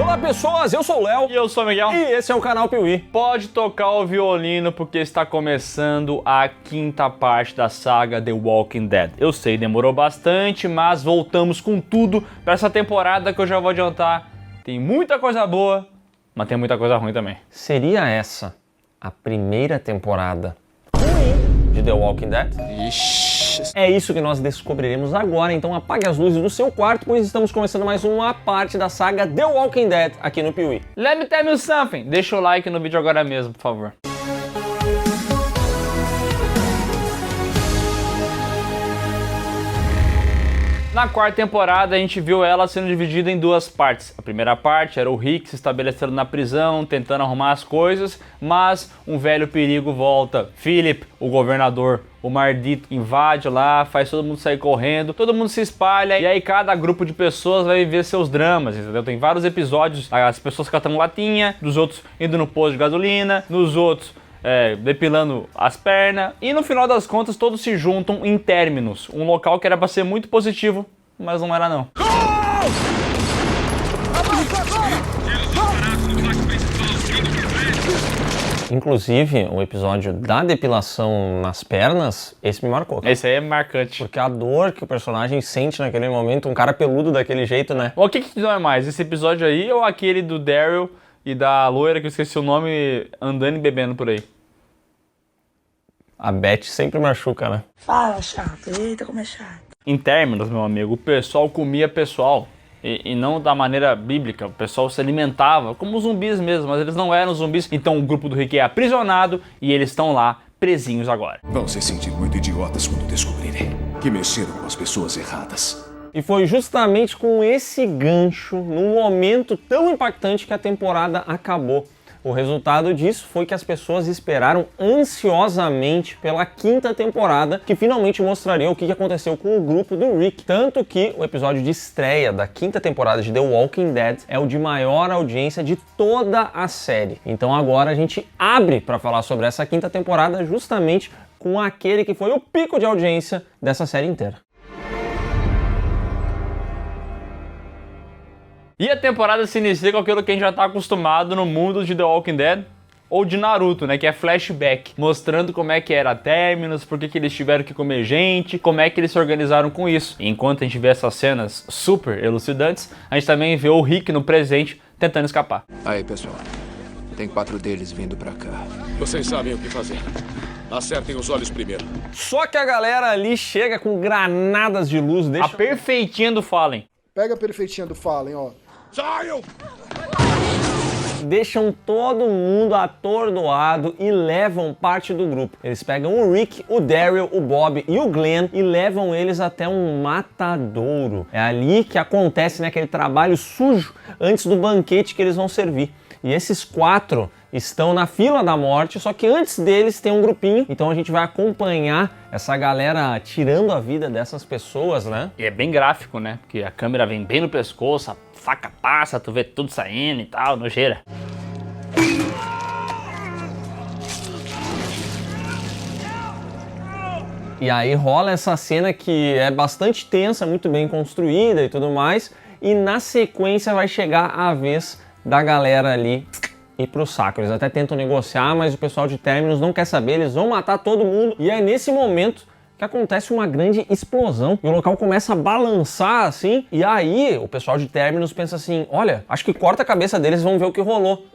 Olá pessoas, eu sou o Léo E eu sou o Miguel. e esse é o canal Piuí. Pode tocar o violino porque está começando a quinta parte da saga The Walking Dead. Eu sei, demorou bastante, mas voltamos com tudo para essa temporada que eu já vou adiantar. Tem muita coisa boa, mas tem muita coisa ruim também. Seria essa a primeira temporada ruim de The Walking Dead? Ixi. É isso que nós descobriremos agora, então apague as luzes do seu quarto, pois estamos começando mais uma parte da saga The Walking Dead aqui no Piuí. Let me tell you something. Deixa o like no vídeo agora mesmo, por favor. Na quarta temporada, a gente viu ela sendo dividida em duas partes. A primeira parte era o Rick se estabelecendo na prisão, tentando arrumar as coisas, mas um velho perigo volta. Philip, o governador, o maldito, invade lá, faz todo mundo sair correndo, todo mundo se espalha, e aí cada grupo de pessoas vai viver seus dramas, entendeu? Tem vários episódios, as pessoas catando latinha, dos outros indo no posto de gasolina, nos outros depilando as pernas, e no final das contas todos se juntam em Terminus, um local que era pra ser muito positivo, mas não era não. Inclusive, o episódio da depilação nas pernas, esse me marcou. Esse aí é marcante. Porque a dor que o personagem sente naquele momento, um cara peludo daquele jeito, né? O que dói mais, esse episódio aí ou aquele do Daryl e da loira que eu esqueci o nome andando e bebendo por aí? A Beth sempre machuca, né? Fala, chato. Eita, como é chato. Em Terminus, meu amigo, o pessoal comia pessoal. E não da maneira bíblica, o pessoal se alimentava como zumbis mesmo, mas eles não eram zumbis. Então o grupo do Rick é aprisionado e eles estão lá presinhos agora. Vão se sentir muito idiotas quando descobrirem que mexeram com as pessoas erradas. E foi justamente com esse gancho, num momento tão impactante, que a temporada acabou. O resultado disso foi que as pessoas esperaram ansiosamente pela quinta temporada, que finalmente mostraria o que aconteceu com o grupo do Rick. Tanto que o episódio de estreia da quinta temporada de The Walking Dead é o de maior audiência de toda a série. Então agora a gente abre para falar sobre essa quinta temporada justamente com aquele que foi o pico de audiência dessa série inteira. E a temporada se inicia com aquilo que a gente já está acostumado no mundo de The Walking Dead ou de Naruto, né, que é flashback, mostrando como é que era a Terminus, por que eles tiveram que comer gente, como é que eles se organizaram com isso. E enquanto a gente vê essas cenas super elucidantes, a gente também vê o Rick no presente tentando escapar. Aí, pessoal, tem 4 deles vindo pra cá. Vocês sabem o que fazer. Acertem os olhos primeiro. Só que a galera ali chega com granadas de luz, A deixa... perfeitinha do Fallen. Pega a perfeitinha do Fallen, ó. Saiam! deixam todo mundo atordoado e levam parte do grupo. Eles pegam o Rick, o Daryl, o Bob e o Glenn e levam eles até um matadouro. É ali que acontece, né, aquele trabalho sujo antes do banquete que eles vão servir. E esses 4 estão na fila da morte, só que antes deles tem um grupinho, então a gente vai acompanhar essa galera tirando a vida dessas pessoas, né? E é bem gráfico, né? Porque a câmera vem bem no pescoço, a faca passa, tu vê tudo saindo e tal, nojeira. E aí rola essa cena que é bastante tensa, muito bem construída e tudo mais, e na sequência vai chegar a vez da galera ali ir pro saco. Eles até tentam negociar, mas o pessoal de Terminus não quer saber, eles vão matar todo mundo. E é nesse momento que acontece uma grande explosão e o local começa a balançar assim, e aí o pessoal de Terminus pensa assim, olha, acho que corta a cabeça deles, vão ver o que rolou.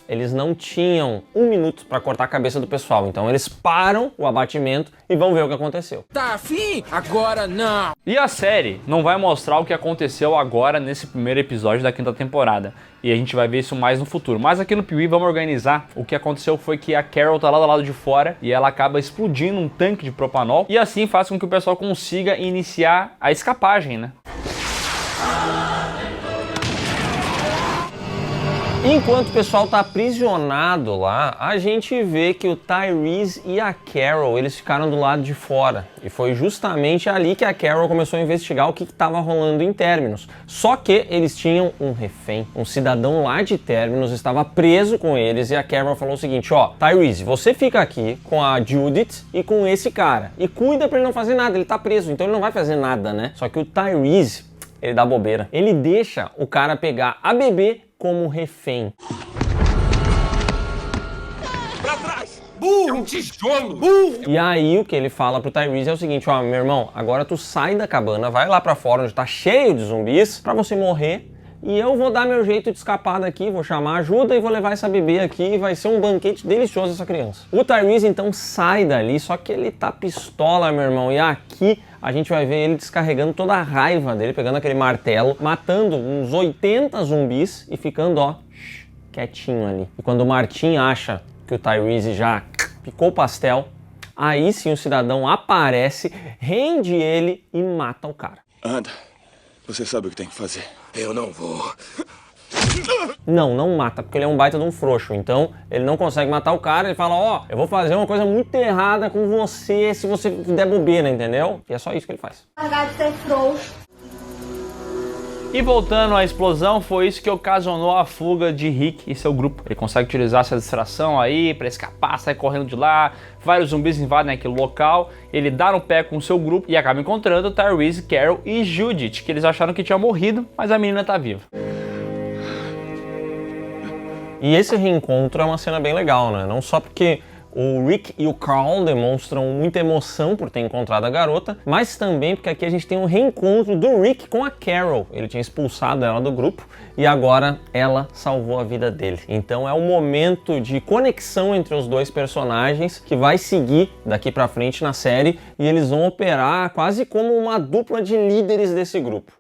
Eles não tinham 1 minuto para cortar a cabeça do pessoal, então eles param o abatimento e vão ver o que aconteceu. Tá afim? Agora não! E a série não vai mostrar o que aconteceu agora nesse primeiro episódio da 5ª temporada. E a gente vai ver isso mais no futuro. Mas aqui no Piuí vamos organizar. O que aconteceu foi que a Carol tá lá do lado de fora e ela acaba explodindo um tanque de propanol. E assim faz com que o pessoal consiga iniciar a escapagem, né? Enquanto o pessoal tá aprisionado lá, a gente vê que o Tyrese e a Carol, eles ficaram do lado de fora. E foi justamente ali que a Carol começou a investigar o que estava rolando em Terminus. Só que eles tinham um refém, um cidadão lá de Terminus estava preso com eles e a Carol falou o seguinte, ó, Tyrese, você fica aqui com a Judith e com esse cara e cuida pra ele não fazer nada, ele tá preso, então ele não vai fazer nada, né? Só que o Tyrese, ele dá bobeira. Ele deixa o cara pegar a bebê como refém. Pra trás! Burro! É um tijolo! Burro! E aí o que ele fala pro Tyrese é o seguinte, ó, meu irmão, agora tu sai da cabana, vai lá pra fora onde tá cheio de zumbis, pra você morrer, e eu vou dar meu jeito de escapar daqui, vou chamar ajuda e vou levar essa bebê aqui e vai ser um banquete delicioso essa criança. O Tyrese então sai dali, só que ele tá pistola, meu irmão, e aqui a gente vai ver ele descarregando toda a raiva dele, pegando aquele martelo, matando uns 80 zumbis e ficando, ó, quietinho ali. E quando o Martin acha que o Tyrese já picou o pastel, aí sim o cidadão aparece, rende ele e mata o cara. Anda. Você sabe o que tem que fazer. Eu não vou. Não mata, porque ele é um baita de um frouxo. Então, ele não consegue matar o cara, ele fala, ó, eu vou fazer uma coisa muito errada com você se você der bobeira, entendeu? E é só isso que ele faz. Largar de ser frouxo. E voltando à explosão, foi isso que ocasionou a fuga de Rick e seu grupo. Ele consegue utilizar essa distração aí para escapar, sair correndo de lá, vários zumbis invadem aquele local, ele dá no pé com o seu grupo e acaba encontrando Tyrese, Carol e Judith, que eles acharam que tinha morrido, mas a menina tá viva. E esse reencontro é uma cena bem legal, né? Não só porque o Rick e o Carl demonstram muita emoção por ter encontrado a garota, mas também porque aqui a gente tem um reencontro do Rick com a Carol. Ele tinha expulsado ela do grupo e agora ela salvou a vida dele. Então é um momento de conexão entre os dois personagens que vai seguir daqui pra frente na série e eles vão operar quase como uma dupla de líderes desse grupo.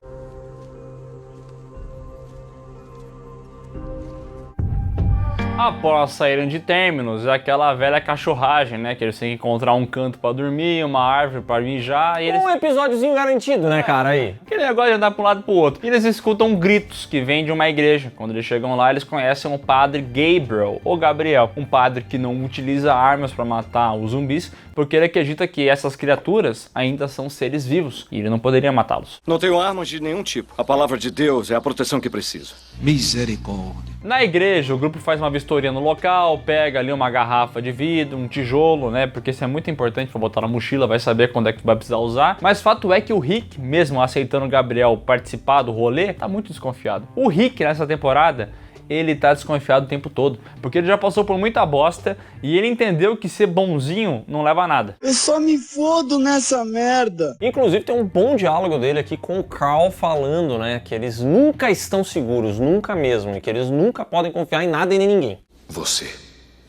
Após saírem de Terminus, é aquela velha cachorragem, né? Que eles têm que encontrar um canto pra dormir, uma árvore pra mijar e eles... Um episódiozinho garantido, né, cara, aí? Aquele negócio de andar pra um lado e pro outro. E eles escutam gritos que vêm de uma igreja. Quando eles chegam lá, eles conhecem o padre Gabriel, ou Gabriel. Um padre que não utiliza armas pra matar os zumbis, porque ele acredita que essas criaturas ainda são seres vivos e ele não poderia matá-los. Não tenho armas de nenhum tipo. A palavra de Deus é a proteção que preciso. Misericórdia. Na igreja, o grupo faz uma vistoria no local, pega ali uma garrafa de vidro, um tijolo, né? Porque isso é muito importante pra botar na mochila, vai saber quando é que vai precisar usar. Mas fato é que o Rick, mesmo aceitando o Gabriel participar do rolê, tá muito desconfiado. O Rick, nessa temporada, ele tá desconfiado o tempo todo, porque ele já passou por muita bosta e ele entendeu que ser bonzinho não leva a nada. Eu só me fodo nessa merda. Inclusive tem um bom diálogo dele aqui com o Carl falando, né, que eles nunca estão seguros, nunca mesmo, e que eles nunca podem confiar em nada e nem ninguém. Você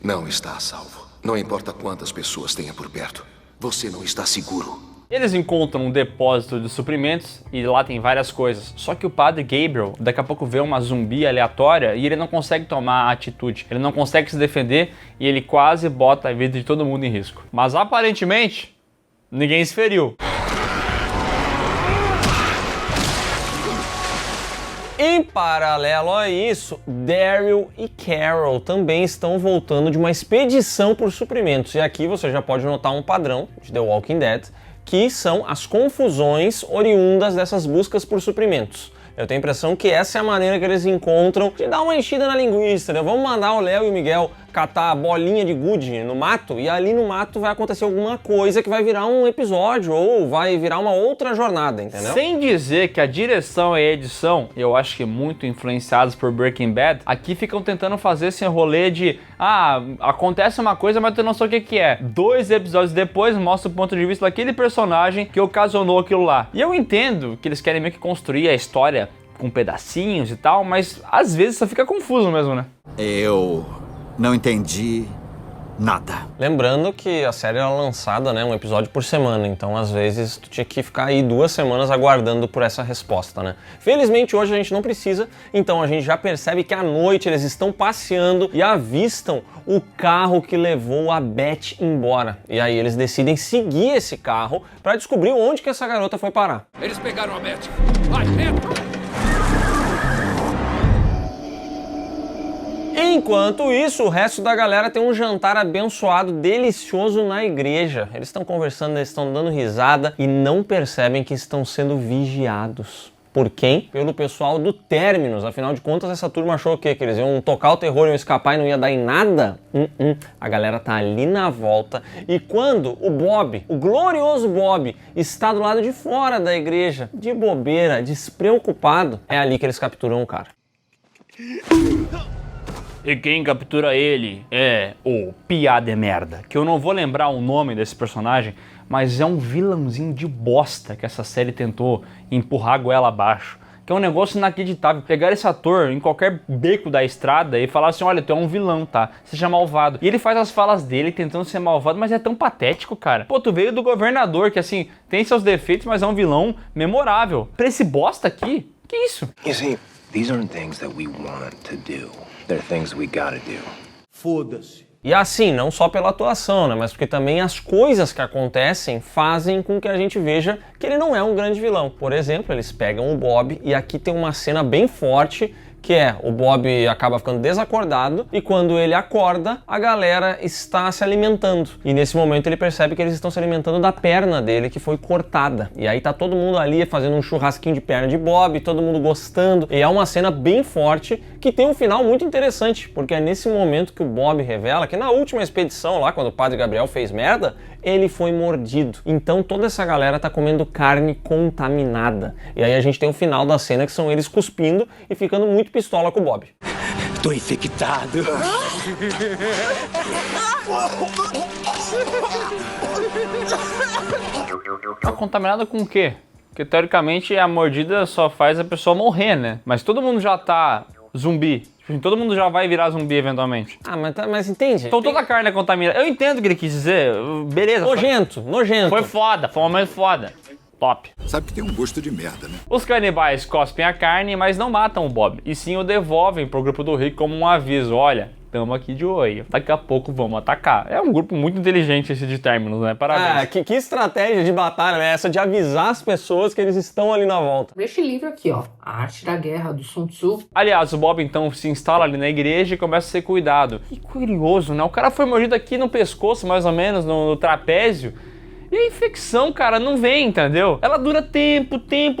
não está a salvo. Não importa quantas pessoas tenha por perto. Você não está seguro. Eles encontram um depósito de suprimentos e lá tem várias coisas. Só que o padre Gabriel daqui a pouco vê uma zumbi aleatória e ele não consegue tomar atitude. Ele não consegue se defender e ele quase bota a vida de todo mundo em risco. Mas aparentemente, ninguém se feriu. Em paralelo a isso, Daryl e Carol também estão voltando de uma expedição por suprimentos. E aqui você já pode notar um padrão de The Walking Dead, que são as confusões oriundas dessas buscas por suprimentos. Eu tenho a impressão que essa é a maneira que eles encontram de dar uma enchida na linguiça, né? Vamos mandar o Léo e o Miguel catar a bolinha de gude no mato e ali no mato vai acontecer alguma coisa que vai virar um episódio ou vai virar uma outra jornada, entendeu? Sem dizer que a direção e a edição, eu acho que muito influenciados por Breaking Bad, aqui ficam tentando fazer esse rolê de acontece uma coisa, mas tu não sabe o que é. 2 episódios depois mostra o ponto de vista daquele personagem que ocasionou aquilo lá. E eu entendo que eles querem meio que construir a história com pedacinhos e tal, mas às vezes só fica confuso mesmo, né? Eu não entendi nada. Lembrando que a série era lançada, né, um episódio por semana, então às vezes tu tinha que ficar aí 2 semanas aguardando por essa resposta, né? Felizmente hoje a gente não precisa, então a gente já percebe que à noite eles estão passeando e avistam o carro que levou a Beth embora. E aí eles decidem seguir esse carro para descobrir onde que essa garota foi parar. Eles pegaram a Beth. Vai, entra! Enquanto isso, o resto da galera tem um jantar abençoado, delicioso na igreja. Eles estão conversando, eles estão dando risada e não percebem que estão sendo vigiados. Por quem? Pelo pessoal do Terminus. Afinal de contas, essa turma achou o quê? Que eles iam tocar o terror, iam escapar e não ia dar em nada? A galera tá ali na volta. E quando o Bob, o glorioso Bob, está do lado de fora da igreja, de bobeira, despreocupado, é ali que eles capturam o cara. E quem captura ele é o Piá de Merda, que eu não vou lembrar o nome desse personagem, mas é um vilãozinho de bosta que essa série tentou empurrar a goela abaixo. Que é um negócio inacreditável. Pegar esse ator em qualquer beco da estrada e falar assim, olha, tu é um vilão, tá? Seja malvado. E ele faz as falas dele tentando ser malvado, mas é tão patético, cara. Pô, tu veio do governador, que assim, tem seus defeitos, mas é um vilão memorável. Pra esse bosta aqui, que isso? You see, these aren't things that we want to do. They're things we gotta do. Foda-se. E assim, não só pela atuação, né, mas porque também as coisas que acontecem fazem com que a gente veja que ele não é um grande vilão. Por exemplo, eles pegam o Bob e aqui tem uma cena bem forte, que é o Bob acaba ficando desacordado e quando ele acorda, a galera está se alimentando. E nesse momento ele percebe que eles estão se alimentando da perna dele, que foi cortada. E aí tá todo mundo ali fazendo um churrasquinho de perna de Bob, todo mundo gostando. E é uma cena bem forte que tem um final muito interessante, porque é nesse momento que o Bob revela que na última expedição lá, quando o Padre Gabriel fez merda, ele foi mordido. Então toda essa galera tá comendo carne contaminada. E aí a gente tem o final da cena que são eles cuspindo e ficando muito pistola com o Bob. Tô infectado. Tá contaminada com o quê? Porque teoricamente a mordida só faz a pessoa morrer, né? Mas todo mundo já tá zumbi. Todo mundo já vai virar zumbi eventualmente. Ah, mas entende? Então toda a carne é contaminada. Eu entendo o que ele quis dizer. Beleza. Nojento. Foi foda, foi um momento foda. Top. Sabe que tem um gosto de merda, né? Os canibais cospem a carne, mas não matam o Bob. E sim o devolvem pro grupo do Rick como um aviso. Olha, tamo aqui de olho. Daqui a pouco vamos atacar. É um grupo muito inteligente esse de Terminus, né? Parabéns. Que estratégia de batalha é essa de avisar as pessoas que eles estão ali na volta? Este livro aqui, ó. A Arte da Guerra, do Sun Tzu. Aliás, o Bob então se instala ali na igreja e começa a ser cuidado. Que curioso, né? O cara foi mordido aqui no pescoço, mais ou menos, no trapézio. E a infecção, cara, não vem, entendeu? Ela dura tempo. Tem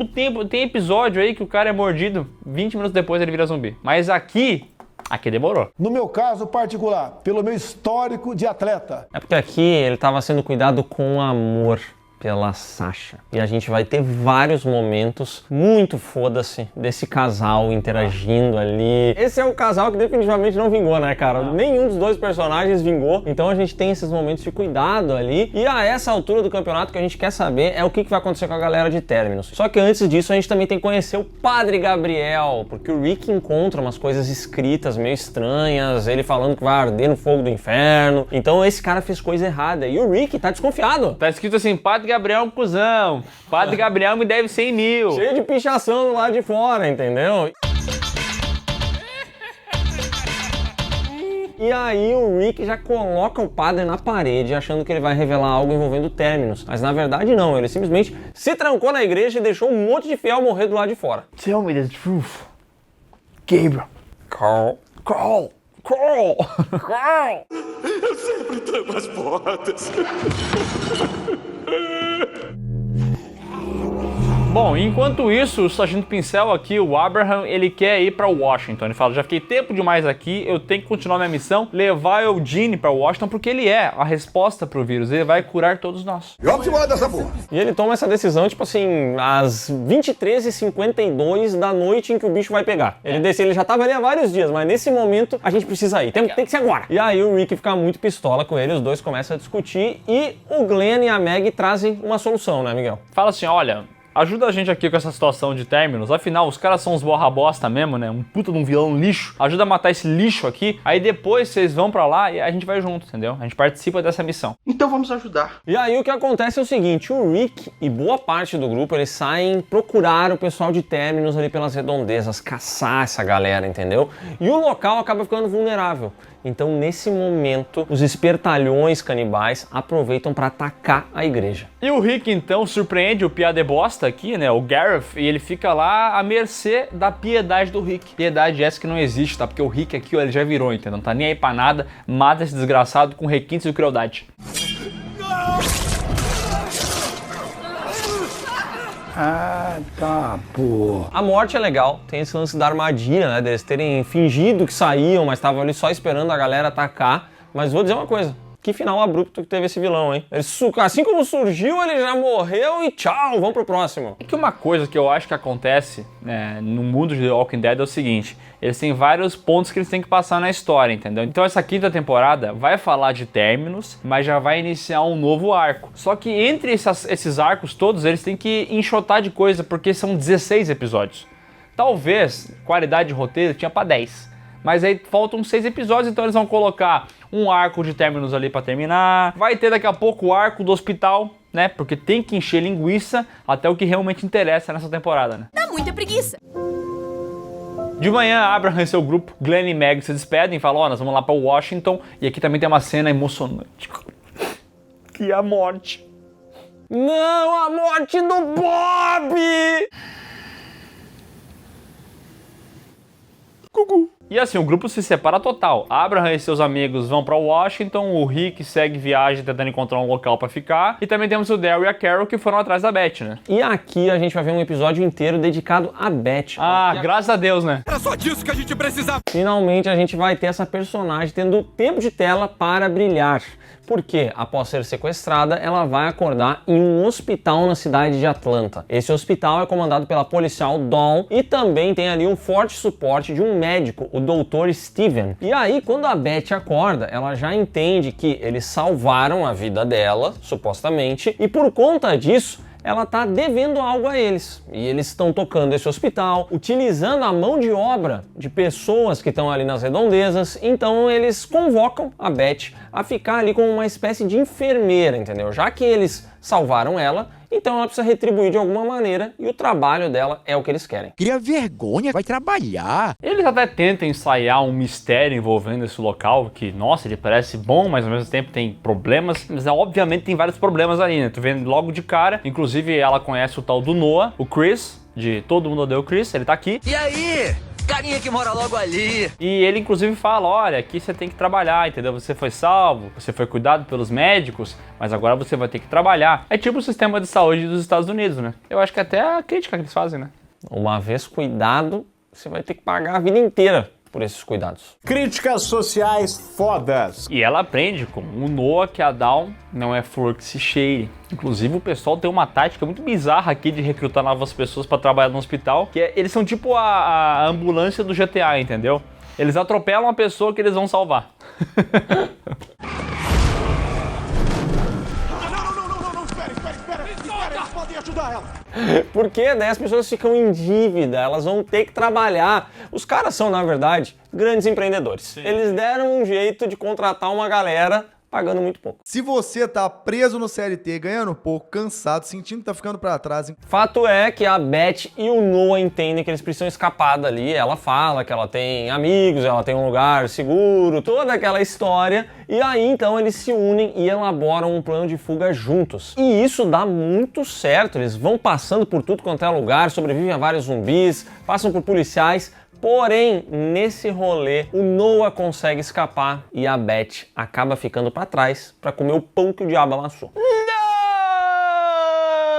episódio aí que o cara é mordido, 20 minutos depois ele vira zumbi. Mas aqui demorou. No meu caso particular, pelo meu histórico de atleta. É porque aqui ele estava sendo cuidado com amor pela Sasha. E a gente vai ter vários momentos muito foda-se desse casal interagindo ali. Esse é um casal que definitivamente não vingou, né, cara? Nenhum dos dois personagens vingou. Então a gente tem esses momentos de cuidado ali. E a essa altura do campeonato o que a gente quer saber é o que vai acontecer com a galera de Terminus. Só que antes disso a gente também tem que conhecer o Padre Gabriel, porque o Rick encontra umas coisas escritas meio estranhas, ele falando que vai arder no fogo do inferno. Então esse cara fez coisa errada. E o Rick tá desconfiado. Tá escrito assim, Padre Gabriel é um cuzão. Padre Gabriel me deve 100 mil. Cheio de pichação do lado de fora, entendeu? E aí o Rick já coloca o padre na parede, achando que ele vai revelar algo envolvendo Terminus. Mas na verdade não, ele simplesmente se trancou na igreja e deixou um monte de fiel morrer do lado de fora. Tell me the truth. Gabriel. Carl. Eu sempre tranco as portas. Bom, enquanto isso, o Sargento Pincel aqui, o Abraham, ele quer ir para Washington. Ele fala, já fiquei tempo demais aqui, eu tenho que continuar minha missão, levar o Eugene para Washington, porque ele é a resposta pro vírus, ele vai curar todos nós. Vamos embora dessa porra. E ele toma essa decisão, tipo assim, às 23h52 da noite em que o bicho vai pegar. Ele já tava ali há vários dias, mas nesse momento a gente precisa ir, tem que ser agora. E aí o Rick fica muito pistola com ele, os dois começam a discutir e o Glenn e a Meg trazem uma solução, né, Miguel? Fala assim, olha, ajuda a gente aqui com essa situação de Terminus, afinal os caras são uns borra bosta mesmo, né, um puta de um vilão lixo, ajuda a matar esse lixo aqui, aí depois vocês vão pra lá e a gente vai junto, entendeu? A gente participa dessa missão. Então vamos ajudar. E aí o que acontece é o seguinte, o Rick e boa parte do grupo, eles saem procurar o pessoal de Terminus ali pelas redondezas, caçar essa galera, entendeu? E o local acaba ficando vulnerável. Então, nesse momento, os espertalhões canibais aproveitam para atacar a igreja. E o Rick, então, surpreende o piá de bosta aqui, né, o Gareth, e ele fica lá à mercê da piedade do Rick. Piedade essa que não existe, tá? Porque o Rick aqui, ó, ele já virou, entendeu? Não tá nem aí pra nada, mata esse desgraçado com requintes de crueldade. Ah, tá, pô. A morte é legal, tem esse lance da armadilha, né, deles terem fingido que saíam, mas estavam ali só esperando a galera atacar. Mas vou dizer uma coisa, Que final abrupto que teve esse vilão, hein? Assim como surgiu, ele já morreu e tchau, vamos pro próximo. Que uma coisa que eu acho que acontece no mundo de The Walking Dead é o seguinte: eles têm vários pontos que eles têm que passar na história, entendeu? Então essa quinta temporada vai falar de términos, mas já vai iniciar um novo arco. Só que entre esses arcos todos, eles têm que enxotar de coisa, porque são 16 episódios. Talvez, qualidade de roteiro, tinha pra 10. Mas aí faltam 6 episódios, então eles vão colocar um arco de términos ali pra terminar. Vai ter daqui a pouco o arco do hospital, né? Porque tem que encher linguiça até o que realmente interessa nessa temporada, né? Dá muita preguiça. De manhã, Abraham e seu grupo, Glenn e Meg, se despedem e falam, nós vamos lá pra Washington. E aqui também tem uma cena emocionante. Que é a morte. Não, a morte do Bob! Gugu. E assim, o grupo se separa total. Abraham e seus amigos vão pra Washington, o Rick segue viagem tentando encontrar um local pra ficar. E também temos o Daryl e a Carol que foram atrás da Beth, né? E aqui a gente vai ver um episódio inteiro dedicado a Beth. Graças a Deus, né? Era só disso que a gente precisava. Finalmente a gente vai ter essa personagem tendo tempo de tela para brilhar. Porque, após ser sequestrada, ela vai acordar em um hospital na cidade de Atlanta. Esse hospital é comandado pela policial Dawn e também tem ali um forte suporte de um médico, o Dr. Steven. E aí, quando a Beth acorda, ela já entende que eles salvaram a vida dela, supostamente, e por conta disso, ela tá devendo algo a eles. E eles estão tocando esse hospital, utilizando a mão de obra de pessoas que estão ali nas redondezas, então eles convocam a Beth a ficar ali como uma espécie de enfermeira, entendeu? Já que eles salvaram ela, então ela precisa retribuir de alguma maneira e o trabalho dela é o que eles querem. Cria vergonha, vai trabalhar. Eles até tentam ensaiar um mistério envolvendo esse local, que, nossa, ele parece bom, mas ao mesmo tempo tem problemas. Mas obviamente tem vários problemas ali, né? Tu vendo logo de cara, inclusive ela conhece o tal do Noah, o Chris, de Todo Mundo Odeia o Chris, ele tá aqui. E aí? Carinha que mora logo ali. E ele inclusive fala, olha, aqui você tem que trabalhar, entendeu? Você foi salvo, você foi cuidado pelos médicos, mas agora você vai ter que trabalhar. É tipo o sistema de saúde dos Estados Unidos, né? Eu acho que até a crítica que eles fazem, né? Uma vez cuidado, você vai ter que pagar a vida inteira por esses cuidados. Críticas sociais fodas. E ela aprende com o Noah que a Dawn não é flor que se cheire. Inclusive o pessoal tem uma tática muito bizarra aqui de recrutar novas pessoas para trabalhar no hospital, que é, eles são tipo a ambulância do GTA, entendeu? Eles atropelam a pessoa que eles vão salvar. Porque daí as pessoas ficam em dívida, elas vão ter que trabalhar. Os caras são, na verdade, grandes empreendedores. Sim. Eles deram um jeito de contratar uma galera pagando muito pouco. Se você tá preso no CLT, ganhando pouco, cansado, sentindo que tá ficando pra trás... Fato é que a Beth e o Noah entendem que eles precisam escapar dali. Ela fala que ela tem amigos, ela tem um lugar seguro, toda aquela história. E aí, então, eles se unem e elaboram um plano de fuga juntos. E isso dá muito certo. Eles vão passando por tudo quanto é lugar, sobrevivem a vários zumbis, passam por policiais. Porém, nesse rolê, o Noah consegue escapar e a Beth acaba ficando pra trás pra comer o pão que o diabo amassou.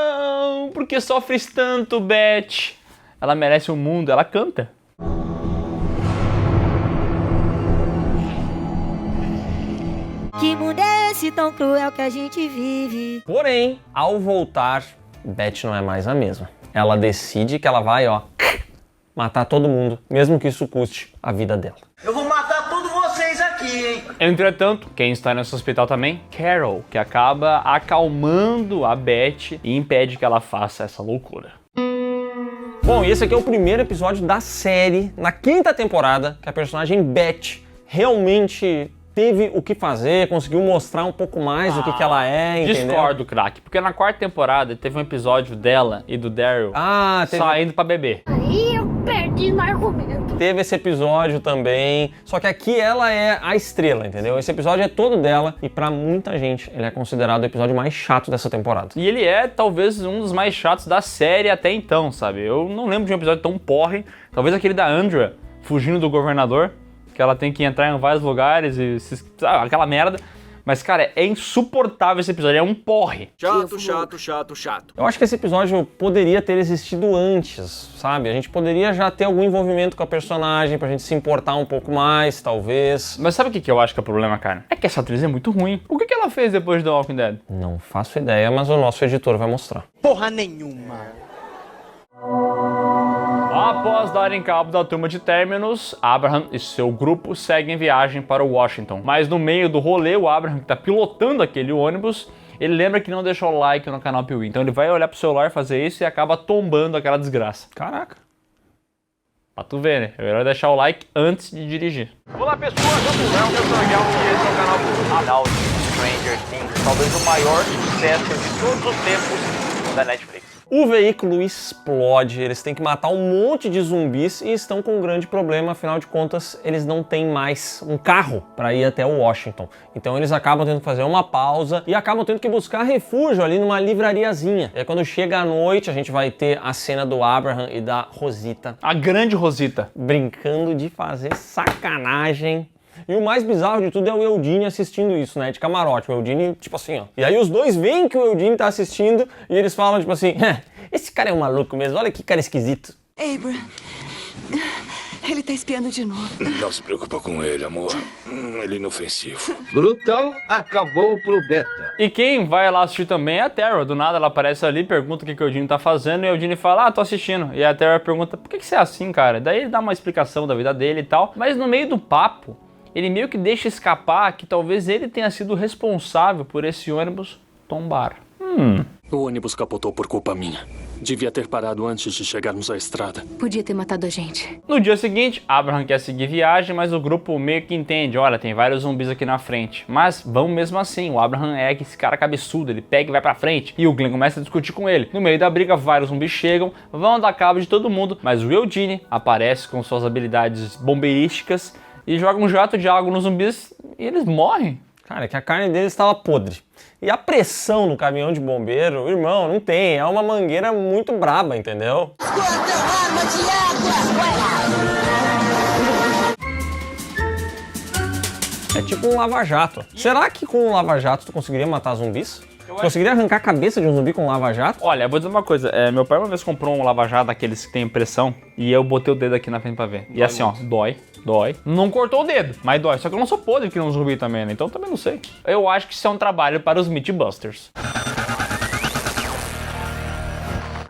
Não! Por que sofres tanto, Beth? Ela merece o mundo, ela canta. Que mundo é esse tão cruel que a gente vive? Porém, ao voltar, Beth não é mais a mesma. Ela decide que ela vai, matar todo mundo, mesmo que isso custe a vida dela. Eu vou matar todos vocês aqui, hein? Entretanto, quem está nesse hospital também? Carol, que acaba acalmando a Beth e impede que ela faça essa loucura. Bom, e esse aqui é o primeiro episódio da série, na 5ª temporada, que a personagem Beth realmente teve o que fazer, conseguiu mostrar um pouco mais do que ela é, entendeu? Discordo, craque, porque na 4ª temporada teve um episódio dela e do Daryl saindo pra beber. Aí eu perdi no argumento. Teve esse episódio também, só que aqui ela é a estrela, entendeu? Esse episódio é todo dela e pra muita gente ele é considerado o episódio mais chato dessa temporada. E ele é talvez um dos mais chatos da série até então, sabe? Eu não lembro de um episódio tão porre, talvez aquele da Andrea fugindo do governador, que ela tem que entrar em vários lugares e aquela merda. Mas, cara, é insuportável esse episódio, é um porre. Chato. Eu acho que esse episódio poderia ter existido antes, sabe? A gente poderia já ter algum envolvimento com a personagem pra gente se importar um pouco mais, talvez. Mas sabe o que eu acho que é o problema, cara? É que essa atriz é muito ruim. O que ela fez depois de The Walking Dead? Não faço ideia, mas o nosso editor vai mostrar. Porra nenhuma. Após darem cabo da turma de Terminus, Abraham e seu grupo seguem viagem para Washington. Mas no meio do rolê, o Abraham, que tá pilotando aquele ônibus, ele lembra que não deixou o like no canal Piuí. Então ele vai olhar pro celular, fazer isso e acaba tombando aquela desgraça. Caraca. Pra tu ver, né? É melhor deixar o like antes de dirigir. Olá pessoas, eu sou o Legal e esse é o canal Stranger Things, talvez o maior sucesso de todos os tempos da Netflix. O veículo explode, eles têm que matar um monte de zumbis e estão com um grande problema, afinal de contas, eles não têm mais um carro para ir até Washington. Então eles acabam tendo que fazer uma pausa e acabam tendo que buscar refúgio ali numa livrariazinha. E aí, quando chega a noite, a gente vai ter a cena do Abraham e da Rosita. A grande Rosita. Brincando de fazer sacanagem. E o mais bizarro de tudo é o Eugene assistindo isso, né? De camarote. O Eugene, tipo assim, ó. E aí os dois veem que o Eugene tá assistindo e eles falam, tipo assim, esse cara é um maluco mesmo, olha que cara esquisito. Abraham, ele tá espiando de novo. Não se preocupa com ele, amor. Ele é inofensivo. Brutal acabou pro Beta. E quem vai lá assistir também é a Tara. Do nada ela aparece ali, pergunta o que o Eugene tá fazendo e o Eugene fala, tô assistindo. E a Tara pergunta, por que você é assim, cara? Daí ele dá uma explicação da vida dele e tal. Mas no meio do papo, ele meio que deixa escapar que talvez ele tenha sido responsável por esse ônibus tombar. O ônibus capotou por culpa minha. Devia ter parado antes de chegarmos à estrada. Podia ter matado a gente. No dia seguinte, Abraham quer seguir viagem, mas o grupo meio que entende, olha, tem vários zumbis aqui na frente. Mas vamos mesmo assim, o Abraham é esse cara cabeçudo, ele pega e vai pra frente. E o Glenn começa a discutir com ele. No meio da briga, vários zumbis chegam, vão dar cabo de todo mundo, mas o Eugene aparece com suas habilidades bombeirísticas e joga um jato de água nos zumbis e eles morrem. Cara, que a carne deles estava podre. E a pressão no caminhão de bombeiro, irmão, não tem. É uma mangueira muito braba, entendeu? É tipo um lava-jato. Será que com um lava-jato tu conseguiria matar zumbis? Conseguiria arrancar a cabeça de um zumbi com um lava-jato? Olha, eu vou dizer uma coisa. Meu pai uma vez comprou um lava-jato daqueles que tem pressão e eu botei o dedo aqui na frente pra ver. E assim, ó, dói. Não cortou o dedo, mas dói. Só que eu não sou podre que não zumbi também, né? Então também não sei. Eu acho que isso é um trabalho para os Mythbusters.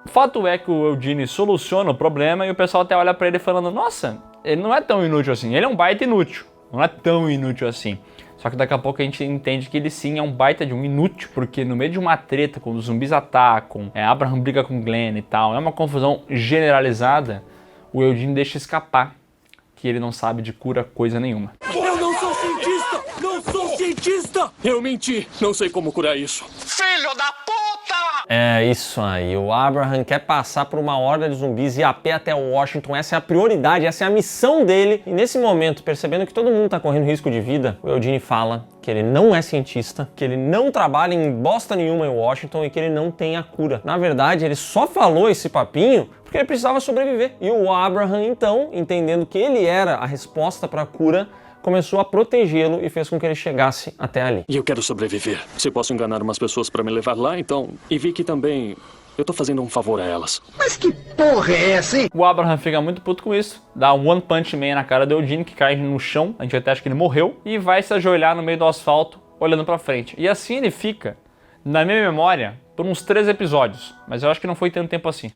O fato é que o Eugene soluciona o problema e o pessoal até olha pra ele falando, nossa, ele não é tão inútil assim. Ele é um baita inútil. Não é tão inútil assim. Só que daqui a pouco a gente entende que ele sim é um baita de um inútil, porque no meio de uma treta, quando os zumbis atacam, Abraham briga com Glenn e tal, é uma confusão generalizada, o Eugene deixa escapar que ele não sabe de cura coisa nenhuma. Eu não sou cientista! Não sou cientista! Eu menti! Não sei como curar isso. Filho da puta! É isso aí, o Abraham quer passar por uma horda de zumbis e ir a pé até Washington, essa é a prioridade, essa é a missão dele. E nesse momento, percebendo que todo mundo tá correndo risco de vida, o Eugene fala que ele não é cientista, que ele não trabalha em bosta nenhuma em Washington e que ele não tem a cura. Na verdade, ele só falou esse papinho porque ele precisava sobreviver. E o Abraham, então, entendendo que ele era a resposta para a cura, começou a protegê-lo e fez com que ele chegasse até ali. E eu quero sobreviver. Se posso enganar umas pessoas para me levar lá, então... E vi que também... Eu tô fazendo um favor a elas. Mas que porra é essa, hein? O Abraham fica muito puto com isso, dá um One Punch Man na cara do Eugene, que cai no chão, a gente até acha que ele morreu, e vai se ajoelhar no meio do asfalto, olhando pra frente. E assim ele fica, na minha memória, por uns 3 episódios, mas eu acho que não foi tanto tempo assim.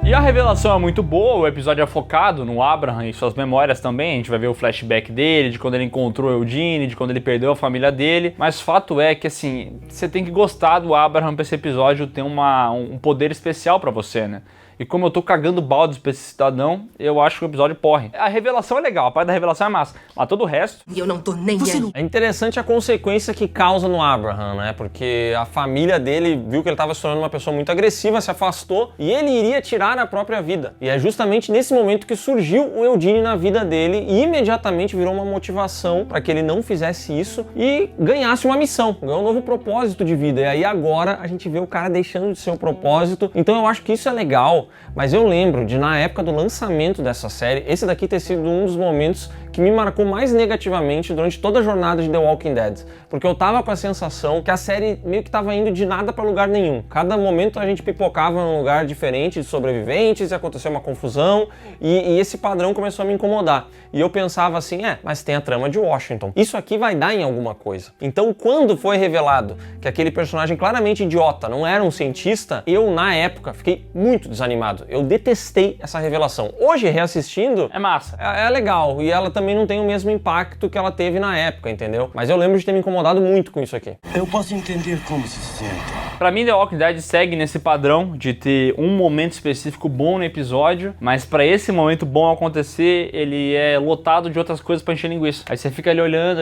E a revelação é muito boa, o episódio é focado no Abraham e suas memórias também, a gente vai ver o flashback dele, de quando ele encontrou o Eugene, de quando ele perdeu a família dele, mas fato é que assim, você tem que gostar do Abraham pra esse episódio ter um poder especial pra você, né? E como eu tô cagando baldes pra esse cidadão, eu acho que o episódio porre. A revelação é legal, a parte da revelação é massa, mas todo o resto... E eu não tô nem aí. É interessante a consequência que causa no Abraham, né? Porque a família dele viu que ele tava se tornando uma pessoa muito agressiva, se afastou e ele iria tirar a própria vida. E é justamente nesse momento que surgiu o Eugene na vida dele e imediatamente virou uma motivação para que ele não fizesse isso e ganhasse uma missão, ganhou um novo propósito de vida. E aí agora a gente vê o cara deixando de ser o propósito. Então eu acho que isso é legal. aconteceu, mas eu lembro de, na época do lançamento dessa série, esse daqui ter sido um dos momentos que me marcou mais negativamente durante toda a jornada de The Walking Dead, porque eu tava com a sensação que a série meio que tava indo de nada pra lugar nenhum. Cada momento a gente pipocava num lugar diferente de sobreviventes e aconteceu uma confusão, e esse padrão começou a me incomodar. E eu pensava assim, mas tem a trama de Washington. Isso aqui vai dar em alguma coisa. Então, quando foi revelado que aquele personagem claramente idiota não era um cientista, eu, na época, fiquei muito desanimado. Eu detestei essa revelação. Hoje, reassistindo... É massa. É legal. E ela também não tem o mesmo impacto que ela teve na época, entendeu? Mas eu lembro de ter me incomodado muito com isso aqui. Eu posso entender como se sente. Pra mim, The Walking Dead segue nesse padrão de ter um momento específico bom no episódio, mas pra esse momento bom acontecer, ele é lotado de outras coisas pra encher linguiça. Aí você fica ali olhando,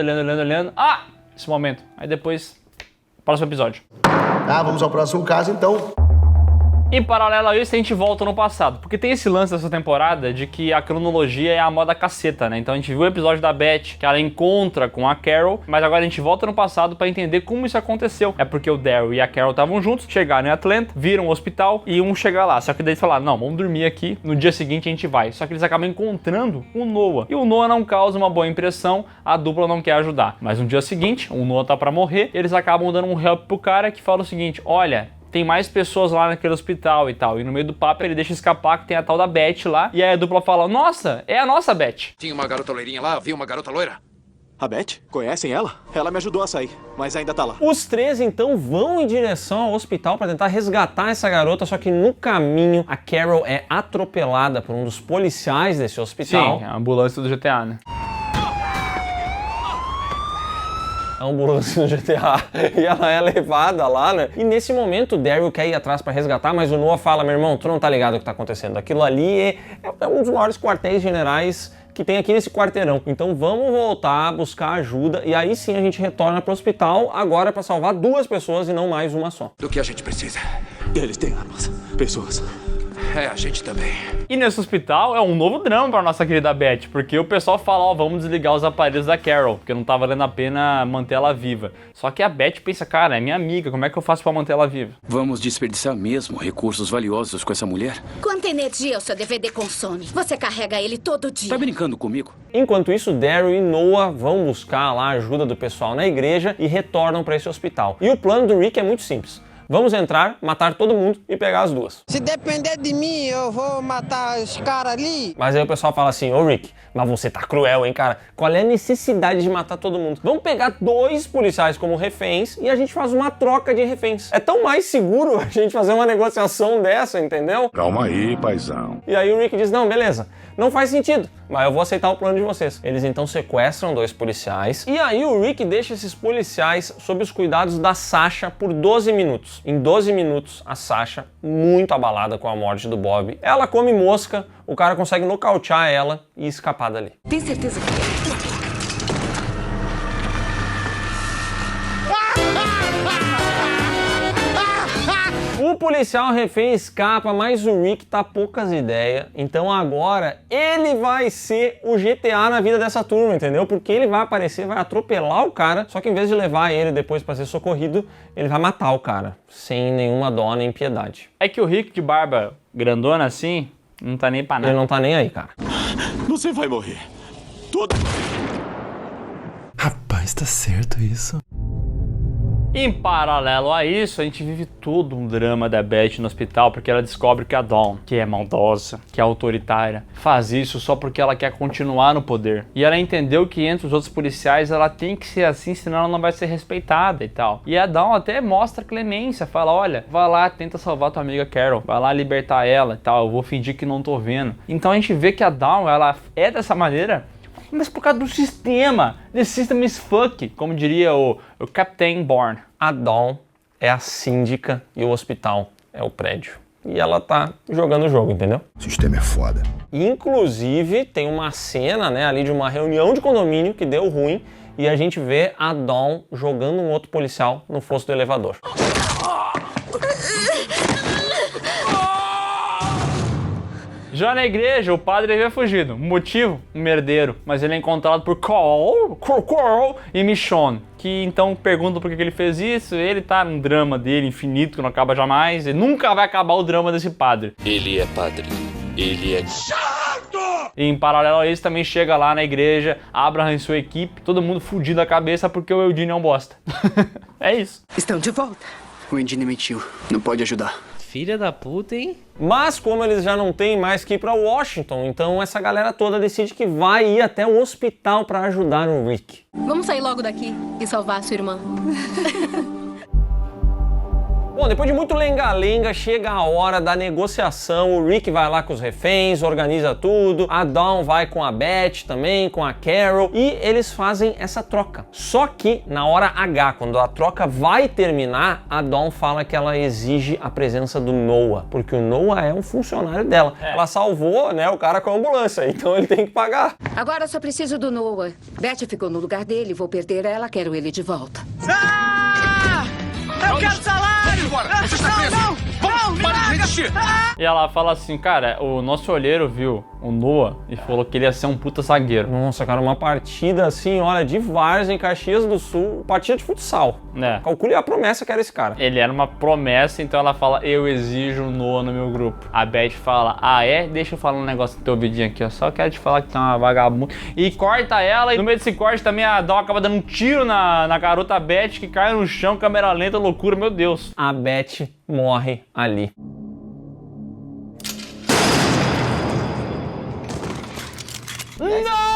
esse momento. Aí depois, próximo episódio. Tá, vamos ao próximo caso então. Em paralelo a isso, a gente volta no passado, porque tem esse lance dessa temporada de que a cronologia é a moda caceta, né? Então a gente viu o episódio da Beth, que ela encontra com a Carol, mas agora a gente volta no passado pra entender como isso aconteceu. É porque o Daryl e a Carol estavam juntos, chegaram em Atlanta, viram o hospital e um chega lá. Só que daí eles falaram, não, vamos dormir aqui, no dia seguinte a gente vai. Só que eles acabam encontrando o Noah. E o Noah não causa uma boa impressão, a dupla não quer ajudar. Mas no dia seguinte, o Noah tá pra morrer, eles acabam dando um help pro cara que fala o seguinte, olha... tem mais pessoas lá naquele hospital e tal. E no meio do papo ele deixa escapar que tem a tal da Beth lá. E aí a dupla fala, nossa, é a nossa Beth. Tinha uma garota loirinha lá, viu uma garota loira? A Beth? Conhecem ela? Ela me ajudou a sair, mas ainda tá lá. Os três, então, vão em direção ao hospital para tentar resgatar essa garota, só que no caminho a Carol é atropelada por um dos policiais desse hospital. Sim, a ambulância do GTA, né? A ambulância do GTA, e ela é levada lá, né? E nesse momento o Daryl quer ir atrás pra resgatar, mas o Noah fala, meu irmão, tu não tá ligado o que tá acontecendo. Aquilo ali é um dos maiores quartéis generais que tem aqui nesse quarteirão. Então vamos voltar, buscar ajuda, e aí sim a gente retorna pro hospital, agora pra salvar 2 pessoas e não mais uma só. Do que a gente precisa. Eles têm armas, pessoas. É, a gente também. E nesse hospital é um novo drama pra nossa querida Beth, porque o pessoal fala, ó, vamos desligar os aparelhos da Carol, porque não tá valendo a pena manter ela viva. Só que a Beth pensa, cara, é minha amiga, como é que eu faço pra manter ela viva? Vamos desperdiçar mesmo recursos valiosos com essa mulher? Quanta energia o seu DVD consome? Você carrega ele todo dia. Tá brincando comigo? Enquanto isso, Daryl e Noah vão buscar lá a ajuda do pessoal na igreja e retornam pra esse hospital. E o plano do Rick é muito simples. Vamos entrar, matar todo mundo e pegar as 2. Se depender de mim, eu vou matar os caras ali. Mas aí o pessoal fala assim, ô Rick, mas você tá cruel, hein, cara? Qual é a necessidade de matar todo mundo? Vamos pegar 2 policiais como reféns e a gente faz uma troca de reféns. É tão mais seguro a gente fazer uma negociação dessa, entendeu? Calma aí, paizão. E aí o Rick diz, não, beleza, não faz sentido, mas eu vou aceitar o plano de vocês. Eles então sequestram 2 policiais e aí o Rick deixa esses policiais sob os cuidados da Sasha por 12 minutos. Em 12 minutos, a Sasha, muito abalada com a morte do Bob, ela come mosca, o cara consegue nocautear ela e escapar dali. Tem certeza que... O policial refém escapa, mas o Rick tá poucas ideias. Então agora ele vai ser o GTA na vida dessa turma, entendeu? Porque ele vai aparecer, vai atropelar o cara, só que em vez de levar ele depois pra ser socorrido, ele vai matar o cara, sem nenhuma dó nem piedade. É que o Rick de barba grandona assim, não tá nem pra nada. Ele não tá nem aí, cara. Você vai morrer. Todo... Rapaz, tá certo isso? Em paralelo a isso, a gente vive todo um drama da Beth no hospital, porque ela descobre que a Dawn, que é maldosa, que é autoritária, faz isso só porque ela quer continuar no poder. E ela entendeu que entre os outros policiais ela tem que ser assim, senão ela não vai ser respeitada e tal. E a Dawn até mostra clemência, fala, olha, vai lá, tenta salvar tua amiga Carol, vai lá libertar ela e tal, eu vou fingir que não tô vendo. Então a gente vê que a Dawn, ela é dessa maneira, mas por causa do sistema. The system is fuck, como diria o Captain Bourne. A Dawn é a síndica e o hospital é o prédio. E ela tá jogando o jogo, entendeu? O sistema é foda. Inclusive, tem uma cena, né, ali de uma reunião de condomínio que deu ruim e a gente vê a Dawn jogando um outro policial no fosso do elevador. Já na igreja, o padre havia fugido. Motivo? Um merdeiro. Mas ele é encontrado por Cole e Michonne, que então perguntam por que ele fez isso. Ele tá num drama dele infinito, que não acaba jamais. E nunca vai acabar o drama desse padre. Ele é padre. Ele é chato! E em paralelo a isso, também chega lá na igreja Abraham e sua equipe, todo mundo fudido da cabeça porque o Eugene é um bosta. É isso. Estão de volta. O Eugene mentiu. Não pode ajudar. Filha da puta, hein? Mas como eles já não têm mais que ir pra Washington, então essa galera toda decide que vai ir até o hospital pra ajudar o Rick. Vamos sair logo daqui e salvar a sua irmã. Bom, depois de muito lenga-lenga, chega a hora da negociação. O Rick vai lá com os reféns, organiza tudo. A Dawn vai com a Beth também, com a Carol. E eles fazem essa troca. Só que na hora H, quando a troca vai terminar, a Dawn fala que ela exige a presença do Noah. Porque o Noah é um funcionário dela. Ela salvou, né, o cara com a ambulância, então ele tem que pagar. Agora só preciso do Noah. Beth ficou no lugar dele, vou perder ela, quero ele de volta. Eu quero salário! Você está preso! Vamos, para de resistir! E ela fala assim, cara, o nosso olheiro viu o Noah e falou que ele ia ser um puta zagueiro. Nossa, cara, uma partida assim, olha, de várzea em Caxias do Sul, partida de futsal. Calcule a promessa que era esse cara. Ele era uma promessa, então ela fala, eu exijo o Noah no meu grupo. A Beth fala, ah é? Deixa eu falar um negócio no teu ouvidinho aqui, ó. Só quero te falar que tá uma vagabunda. E corta ela, e no meio desse corte também a Dawn acaba dando um tiro na garota Beth, que cai no chão, câmera lenta, loucura, meu Deus. A Beth morre ali. Não!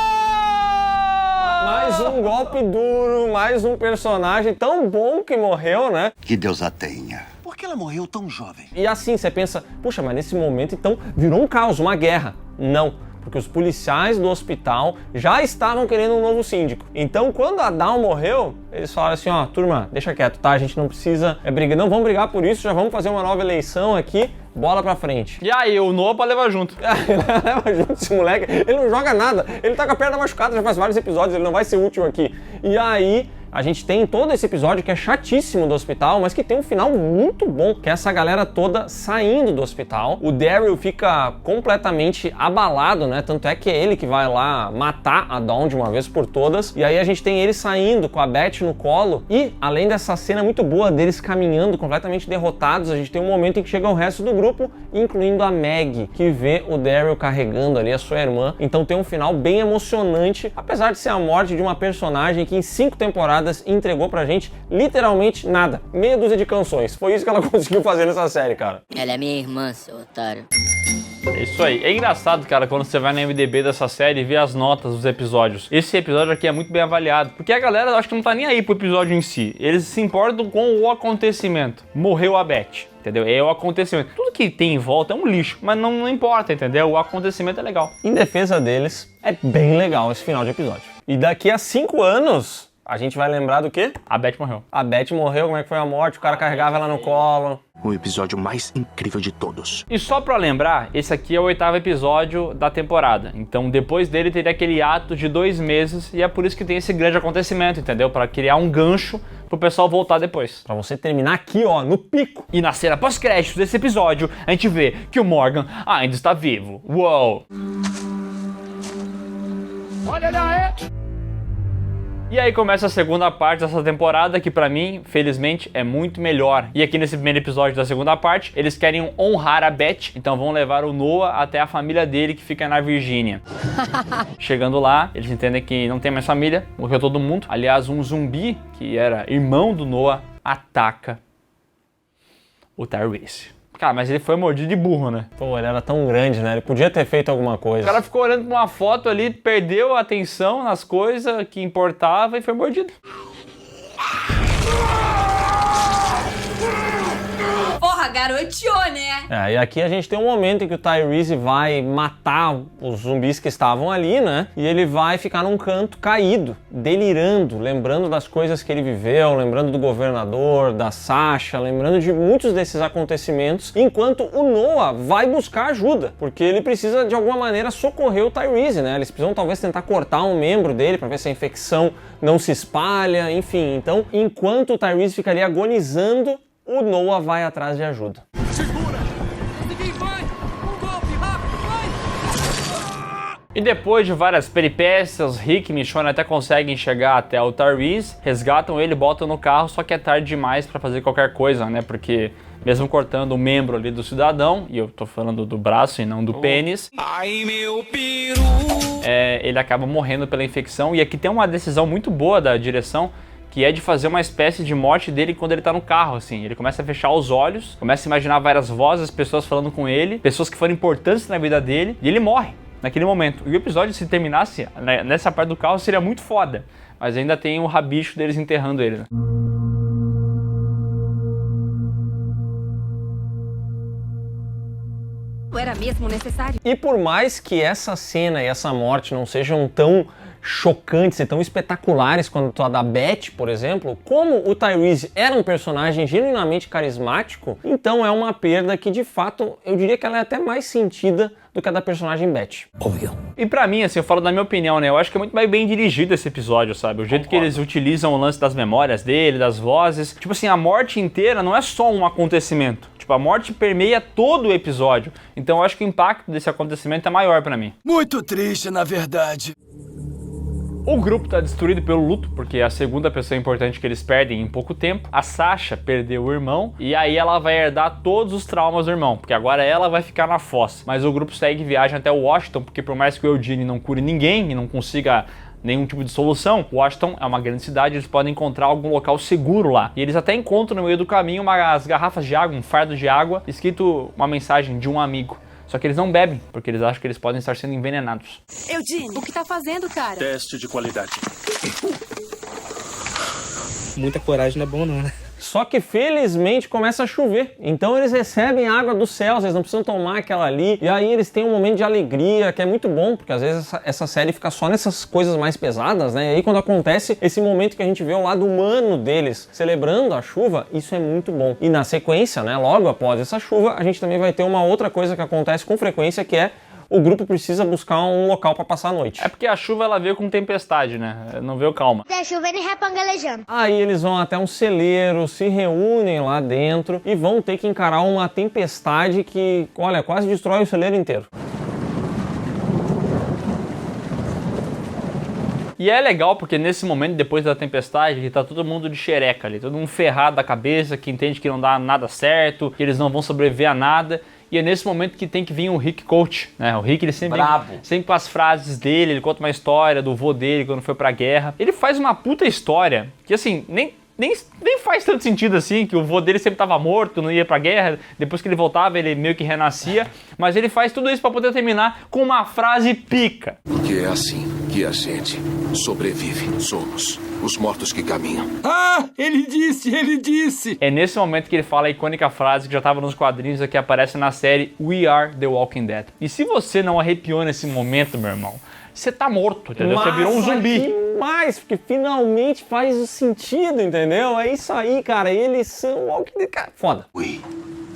Mais um golpe duro, mais um personagem tão bom que morreu, né? Que Deus a tenha. Por que ela morreu tão jovem? E assim, você pensa, puxa, mas nesse momento então virou um caos, uma guerra. Não. Porque os policiais do hospital já estavam querendo um novo síndico. Então, quando a Dawn morreu, eles falaram assim, ó, turma, deixa quieto, tá? A gente não precisa brigar, não vamos brigar por isso, já vamos fazer uma nova eleição aqui, bola pra frente. E aí, o Noah pode levar junto. Leva junto esse moleque, ele não joga nada, ele tá com a perna machucada, já faz vários episódios, ele não vai ser útil aqui. E aí, a gente tem todo esse episódio que é chatíssimo do hospital, mas que tem um final muito bom, que é essa galera toda saindo do hospital. O Daryl fica completamente abalado, né? Tanto é que é ele que vai lá matar a Dawn de uma vez por todas. E aí a gente tem ele saindo com a Beth no colo. E, além dessa cena muito boa deles caminhando completamente derrotados, a gente tem um momento em que chega o resto do grupo, incluindo a Maggie, que vê o Daryl carregando ali a sua irmã. Então tem um final bem emocionante, apesar de ser a morte de uma personagem que em 5 temporadas entregou pra gente literalmente nada. Meia dúzia de canções. Foi isso que ela conseguiu fazer nessa série, cara. Ela é minha irmã, seu otário. É isso aí. É engraçado, cara, quando você vai na MDB dessa série e vê as notas dos episódios. Esse episódio aqui é muito bem avaliado, porque a galera acho que não tá nem aí pro episódio em si. Eles se importam com o acontecimento. Morreu a Beth. Entendeu? É o acontecimento. Tudo que tem em volta é um lixo, mas não importa, entendeu? O acontecimento é legal. Em defesa deles, é bem legal esse final de episódio. E daqui a 5 anos... a gente vai lembrar do quê? A Beth morreu. A Beth morreu, como é que foi a morte? O cara carregava ela no colo. O episódio mais incrível de todos. E só pra lembrar, esse aqui é o 8º episódio da temporada. Então depois dele teria aquele ato de 2 meses e é por isso que tem esse grande acontecimento, entendeu? Pra criar um gancho pro pessoal voltar depois. Pra você terminar aqui, ó, no pico. E na cena pós-créditos desse episódio, a gente vê que o Morgan ainda está vivo. Uou! Olha lá, E aí começa a segunda parte dessa temporada, que pra mim, felizmente, é muito melhor. E aqui nesse primeiro episódio da segunda parte, eles querem honrar a Beth, então vão levar o Noah até a família dele, que fica na Virgínia. Chegando lá, eles entendem que não tem mais família, morreu todo mundo. Aliás, um zumbi, que era irmão do Noah, ataca o Tyrese. Cara, mas ele foi mordido de burro, né? Pô, ele era tão grande, né? Ele podia ter feito alguma coisa. O cara ficou olhando pra uma foto ali, perdeu a atenção nas coisas que importava e foi mordido. Porra, garoteou, né? E aqui a gente tem um momento em que o Tyrese vai matar os zumbis que estavam ali, né? E ele vai ficar num canto caído, delirando, lembrando das coisas que ele viveu, lembrando do governador, da Sasha, lembrando de muitos desses acontecimentos, enquanto o Noah vai buscar ajuda, porque ele precisa de alguma maneira socorrer o Tyrese, né? Eles precisam talvez tentar cortar um membro dele para ver se a infecção não se espalha, enfim. Então, enquanto o Tyrese fica ali agonizando, o Noah vai atrás de ajuda. Segura! Ninguém vai! Um golpe, rápido, vai! E depois de várias peripécias, Rick e Michonne até conseguem chegar até o Tyrese, resgatam ele, botam no carro, só que é tarde demais pra fazer qualquer coisa, né? Porque mesmo cortando o membro ali do cidadão, e eu tô falando do braço e não do pênis, Ai, meu peru! ele acaba morrendo pela infecção. E aqui tem uma decisão muito boa da direção, que é de fazer uma espécie de morte dele quando ele tá no carro, assim. Ele começa a fechar os olhos, começa a imaginar várias vozes, pessoas falando com ele, pessoas que foram importantes na vida dele, e ele morre naquele momento. E o episódio, se terminasse nessa parte do carro, seria muito foda. Mas ainda tem o rabicho deles enterrando ele, né? Era mesmo necessário. E por mais que essa cena e essa morte não sejam tão chocantes e tão espetaculares quanto a da Beth, por exemplo, como o Tyrese era um personagem genuinamente carismático, então é uma perda que, de fato, eu diria que ela é até mais sentida do que a da personagem Beth. Óbvio. E pra mim, assim, eu falo da minha opinião, né? Eu acho que é muito mais bem dirigido esse episódio, sabe? O jeito que eles utilizam o lance das memórias dele, das vozes. Tipo assim, a morte inteira não é só um acontecimento. Tipo, a morte permeia todo o episódio. Então eu acho que o impacto desse acontecimento é maior pra mim. Muito triste, na verdade. O grupo tá destruído pelo luto, porque é a segunda pessoa importante que eles perdem em pouco tempo. A Sasha perdeu o irmão, e aí ela vai herdar todos os traumas do irmão, porque agora ela vai ficar na fossa. Mas o grupo segue viagem até Washington, porque por mais que o Eugene não cure ninguém e não consiga nenhum tipo de solução, Washington é uma grande cidade, eles podem encontrar algum local seguro lá. E eles até encontram no meio do caminho umas garrafas de água, um fardo de água, escrito uma mensagem de um amigo. Só que eles não bebem, porque eles acham que eles podem estar sendo envenenados. Eugene, o que tá fazendo, cara? Teste de qualidade. Muita coragem não é bom não, né? Só que felizmente começa a chover, então eles recebem água do céu, eles não precisam tomar aquela ali, e aí eles têm um momento de alegria, que é muito bom, porque às vezes essa série fica só nessas coisas mais pesadas, né? E aí quando acontece esse momento que a gente vê o lado humano deles celebrando a chuva, isso é muito bom. E na sequência, né, logo após essa chuva, a gente também vai ter uma outra coisa que acontece com frequência, que é o grupo precisa buscar um local para passar a noite. É porque a chuva ela veio com tempestade, né? Não veio calma. Tá chovendo e repangalejando. Aí eles vão até um celeiro, se reúnem lá dentro e vão ter que encarar uma tempestade que, olha, quase destrói o celeiro inteiro. E é legal porque nesse momento, depois da tempestade, que tá todo mundo de xereca ali, todo mundo ferrado da cabeça, que entende que não dá nada certo, que eles não vão sobreviver a nada. E é nesse momento que tem que vir o Rick Coach, né? O Rick, ele sempre com as frases dele, ele conta uma história do vô dele quando foi pra guerra. Ele faz uma puta história que, assim, nem faz tanto sentido assim, que o vô dele sempre tava morto, não ia pra guerra, depois que ele voltava ele meio que renascia, mas ele faz tudo isso pra poder terminar com uma frase pica. Porque é assim que a gente sobrevive. Somos os mortos que caminham. Ah, ele disse! É nesse momento que ele fala a icônica frase que já tava nos quadrinhos e que aparece na série We Are The Walking Dead. E se você não arrepiou nesse momento, meu irmão, você tá morto, entendeu? Você virou um zumbi. Mas porque finalmente faz sentido, entendeu? É isso aí, cara. Eles são Walking Dead. Cara, foda. We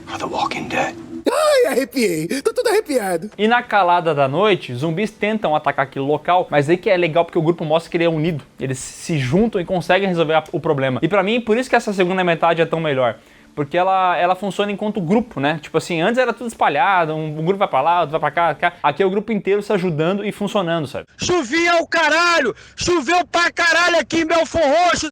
are the Walking Dead. Ai, arrepiei. Tô tudo arrepiado. E na calada da noite, zumbis tentam atacar aquele local, mas aí que é legal porque o grupo mostra que ele é unido. Eles se juntam e conseguem resolver o problema. E pra mim, por isso que essa segunda metade é tão melhor. Porque ela funciona enquanto grupo, né? Tipo assim, antes era tudo espalhado, um grupo vai pra lá, outro vai pra cá. Aqui é o grupo inteiro se ajudando e funcionando, sabe? Chovia o caralho! Choveu pra caralho aqui em Belfort Roxo!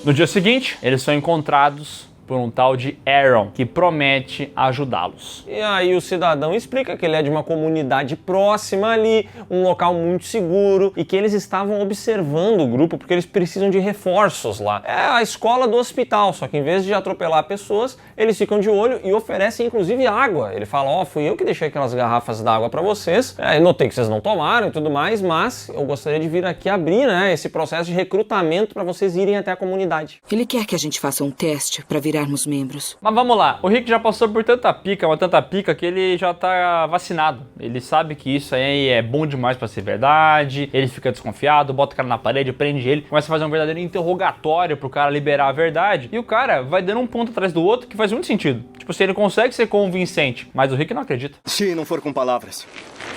No dia seguinte, eles são encontrados por um tal de Aaron, que promete ajudá-los. E aí o cidadão explica que ele é de uma comunidade próxima ali, um local muito seguro, e que eles estavam observando o grupo porque eles precisam de reforços lá. É a escola do hospital, só que em vez de atropelar pessoas, eles ficam de olho e oferecem inclusive água. Ele fala, ó, fui eu que deixei aquelas garrafas d'água para vocês, eu notei que vocês não tomaram e tudo mais, mas eu gostaria de vir aqui abrir, né, esse processo de recrutamento para vocês irem até a comunidade. Ele quer que a gente faça um teste para virarmos membros. Mas vamos lá, o Rick já passou por tanta pica, que ele já tá vacinado. Ele sabe que isso aí é bom demais pra ser verdade, ele fica desconfiado, bota o cara na parede, prende ele, começa a fazer um verdadeiro interrogatório pro cara liberar a verdade, e o cara vai dando um ponto atrás do outro que faz muito sentido. Tipo assim, ele consegue ser convincente, mas o Rick não acredita. Se não for com palavras,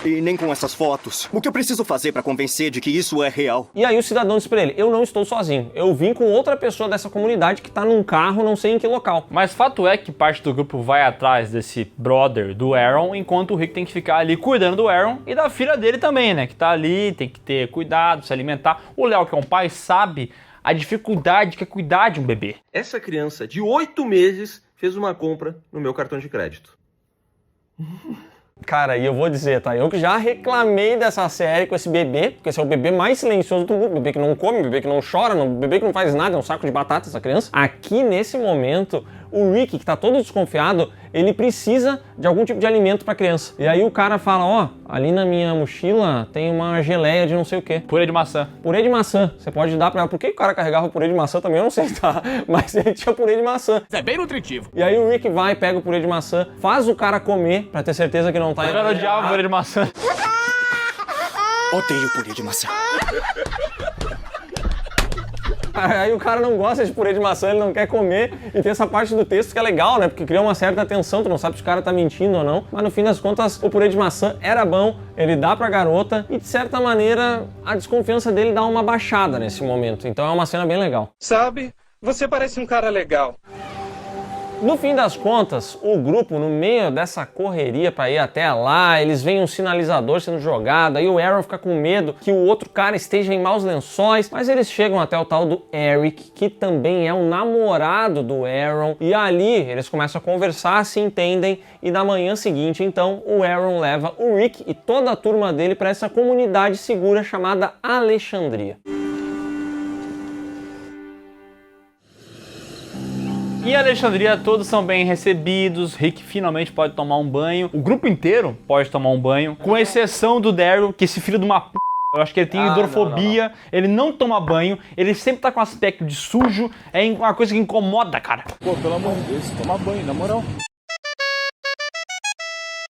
E nem com essas fotos. O que eu preciso fazer para convencer de que isso é real? E aí o cidadão disse pra ele, eu não estou sozinho, eu vim com outra pessoa dessa comunidade que tá num carro, não sei em que local. Mas fato é que parte do grupo vai atrás desse brother do Aaron, enquanto o Rick tem que ficar ali cuidando do Aaron e da filha dele também, né? Que tá ali, tem que ter cuidado, se alimentar. O Léo, que é um pai, sabe a dificuldade que é cuidar de um bebê. Essa criança de 8 meses fez uma compra no meu cartão de crédito. Cara, e eu vou dizer, tá? Eu que já reclamei dessa série com esse bebê, porque esse é o bebê mais silencioso do mundo, bebê que não come, bebê que não chora, bebê que não faz nada, é um saco de batata essa criança. Aqui, nesse momento, o Rick, que tá todo desconfiado, ele precisa de algum tipo de alimento pra criança. E aí o cara fala, ó, ali na minha mochila tem uma geleia de não sei o quê. Purê de maçã. Purê de maçã. Você pode dar pra ela. Por que o cara carregava purê de maçã também? Eu não sei, tá? Mas ele tinha purê de maçã. É bem nutritivo. E aí o Rick vai, pega o purê de maçã, faz o cara comer pra ter certeza que não tá... Eu já odiava purê de maçã. Odeio purê de maçã. Aí o cara não gosta de purê de maçã, ele não quer comer, e tem essa parte do texto que é legal, né? Porque cria uma certa tensão, tu não sabe se o cara tá mentindo ou não, mas no fim das contas o purê de maçã era bom, ele dá pra garota, e de certa maneira a desconfiança dele dá uma baixada nesse momento, então é uma cena bem legal. Sabe, você parece um cara legal. No fim das contas, o grupo, no meio dessa correria para ir até lá, eles veem um sinalizador sendo jogado, aí o Aaron fica com medo que o outro cara esteja em maus lençóis, mas eles chegam até o tal do Eric, que também é o namorado do Aaron, e ali eles começam a conversar, se entendem, e na manhã seguinte, então, o Aaron leva o Rick e toda a turma dele para essa comunidade segura chamada Alexandria. Em Alexandria todos são bem recebidos, Rick finalmente pode tomar um banho, o grupo inteiro pode tomar um banho, com exceção do Daryl, que esse filho de uma p... Eu acho que ele tem hidrofobia, ele não toma banho, ele sempre tá com aspecto de sujo, é uma coisa que incomoda, cara. Pô, pelo amor de Deus, toma banho, na moral.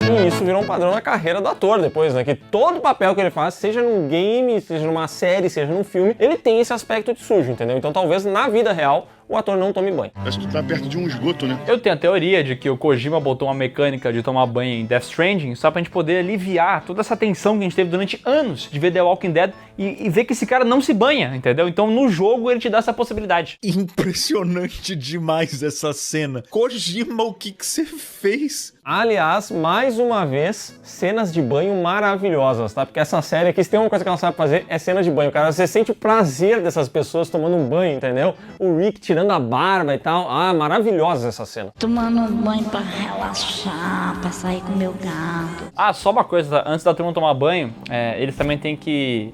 E isso virou um padrão na carreira do ator depois, né? Que todo papel que ele faz, seja num game, seja numa série, seja num filme, ele tem esse aspecto de sujo, entendeu? Então talvez na vida real o ator não tome banho. Parece que tu tá perto de um esgoto, né? Eu tenho a teoria de que o Kojima botou uma mecânica de tomar banho em Death Stranding só pra gente poder aliviar toda essa tensão que a gente teve durante anos de ver The Walking Dead e ver que esse cara não se banha, entendeu? Então no jogo ele te dá essa possibilidade. Impressionante demais essa cena. Kojima, o que você fez? Aliás, mais uma vez, cenas de banho maravilhosas, tá? Porque essa série aqui, se tem uma coisa que ela sabe fazer, é cena de banho, cara. Você sente o prazer dessas pessoas tomando um banho, entendeu? O Rick tirando a barba e tal. Ah, maravilhosa essa cena. Tomando um banho pra relaxar, pra sair com o meu gato. Ah, só uma coisa, antes da turma tomar banho, eles também têm que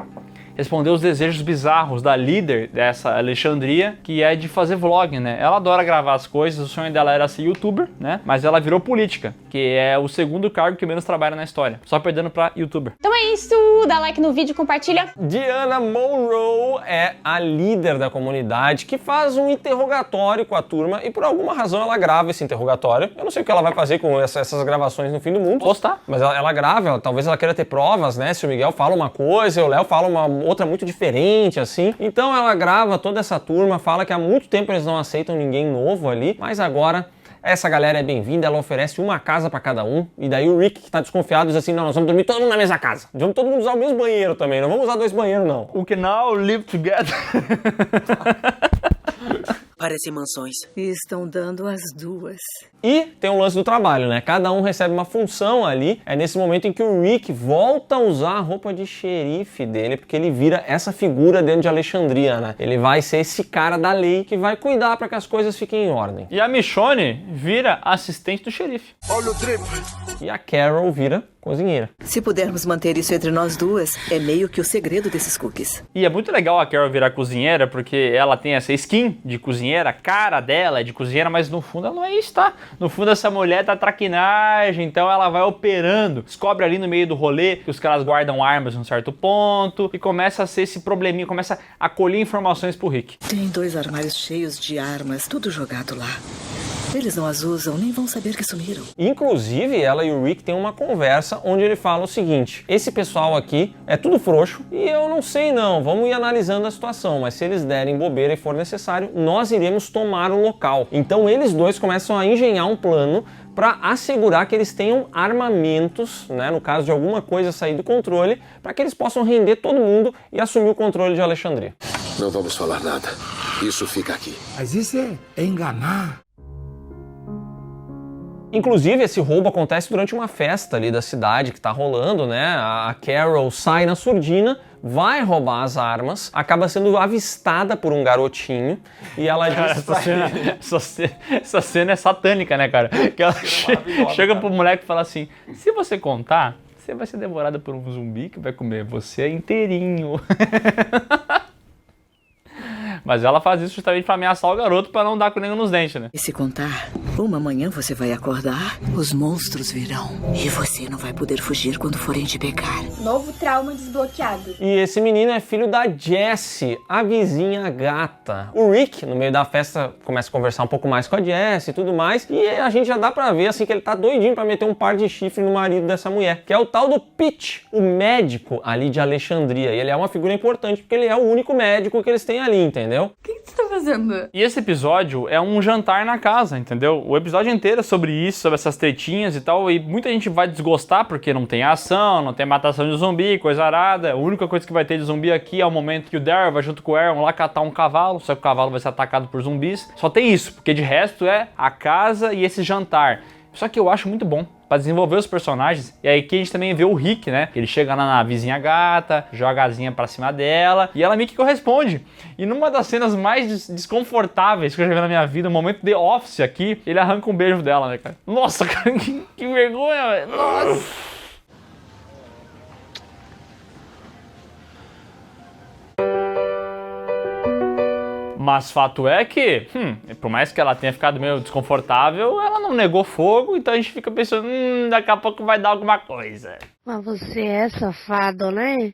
responder os desejos bizarros da líder dessa Alexandria, que é de fazer vlog, né? Ela adora gravar as coisas, o sonho dela era ser youtuber, né? Mas ela virou política, que é o segundo cargo que menos trabalha na história, só perdendo pra youtuber. Então é isso, dá like no vídeo, compartilha. Diana Monroe é a líder da comunidade que faz um interrogatório com a turma e por alguma razão ela grava esse interrogatório. Eu não sei o que ela vai fazer com essas gravações no fim do mundo. Postar. Mas ela grava, talvez ela queira ter provas, né? Se o Miguel fala uma coisa, o Léo fala uma outra muito diferente, assim. Então ela grava toda essa turma, fala que há muito tempo eles não aceitam ninguém novo ali, mas agora essa galera é bem-vinda, ela oferece uma casa pra cada um, e daí o Rick, que tá desconfiado, diz assim, não, nós vamos dormir todo mundo na mesma casa. Vamos todo mundo usar o mesmo banheiro também, não vamos usar 2 banheiros, não. We can all live together. Parecem mansões. E estão dando as 2. E tem um lance do trabalho, né? Cada um recebe uma função ali. É nesse momento em que o Rick volta a usar a roupa de xerife dele, porque ele vira essa figura dentro de Alexandria, né? Ele vai ser esse cara da lei que vai cuidar para que as coisas fiquem em ordem. E a Michonne vira assistente do xerife. Olha o drip. E a Carol vira cozinheira. Se pudermos manter isso entre nós duas, é meio que o segredo desses cookies. E é muito legal a Carol virar cozinheira, porque ela tem essa skin de cozinheira, a cara dela é de cozinheira, mas no fundo ela não é isso, tá? No fundo essa mulher tá traquinagem, então ela vai operando, descobre ali no meio do rolê que os caras guardam armas em um certo ponto, e começa a ser esse probleminha, começa a colher informações pro Rick. Tem 2 armários cheios de armas, tudo jogado lá. Eles não as usam, nem vão saber que sumiram. Inclusive, ela e o Rick têm uma conversa onde ele fala o seguinte: esse pessoal aqui é tudo frouxo e eu não sei não, vamos ir analisando a situação, mas se eles derem bobeira e for necessário, nós iremos tomar o local. Então eles dois começam a engenhar um plano para assegurar que eles tenham armamentos, né, no caso de alguma coisa sair do controle, para que eles possam render todo mundo e assumir o controle de Alexandria. Não vamos falar nada. Isso fica aqui. Mas isso é enganar. Inclusive, esse roubo acontece durante uma festa ali da cidade que tá rolando, né? A Carol sai na surdina, vai roubar as armas, acaba sendo avistada por um garotinho e ela diz pra ele... Essa cena é satânica, né, cara? Que ela chega pro moleque e fala assim, se você contar, você vai ser devorada por um zumbi que vai comer você inteirinho. Mas ela faz isso justamente pra ameaçar o garoto pra não dar com nenhum nos dentes, né? E se contar, uma manhã você vai acordar, os monstros virão e você não vai poder fugir quando forem te pegar. Novo trauma desbloqueado. E esse menino é filho da Jessie, a vizinha gata. O Rick, no meio da festa, começa a conversar um pouco mais com a Jessie e tudo mais, e a gente já dá pra ver, assim, que ele tá doidinho pra meter um par de chifre no marido dessa mulher, que é o tal do Pete, o médico ali de Alexandria. E ele é uma figura importante, porque ele é o único médico que eles têm ali, entendeu? O que você tá fazendo? E esse episódio é um jantar na casa, entendeu? O episódio inteiro é sobre isso, sobre essas tretinhas e tal, e muita gente vai desgostar porque não tem ação, não tem matação de zumbi, coisa arada. A única coisa que vai ter de zumbi aqui é o momento que o Daryl vai junto com o Aaron lá catar um cavalo, só que o cavalo vai ser atacado por zumbis. Só tem isso, porque de resto é a casa e esse jantar. Só que eu acho muito bom pra desenvolver os personagens. E aí que a gente também vê o Rick, né? Ele chega lá na vizinha gata, joga a asinha pra cima dela e ela meio que corresponde. E numa das cenas mais desconfortáveis que eu já vi na minha vida, o momento The Office aqui, ele arranca um beijo dela, né, cara? Nossa, cara, que vergonha, velho. Nossa. Mas fato é que, por mais que ela tenha ficado meio desconfortável, ela não negou fogo, então a gente fica pensando, daqui a pouco vai dar alguma coisa. Mas você é safado, né?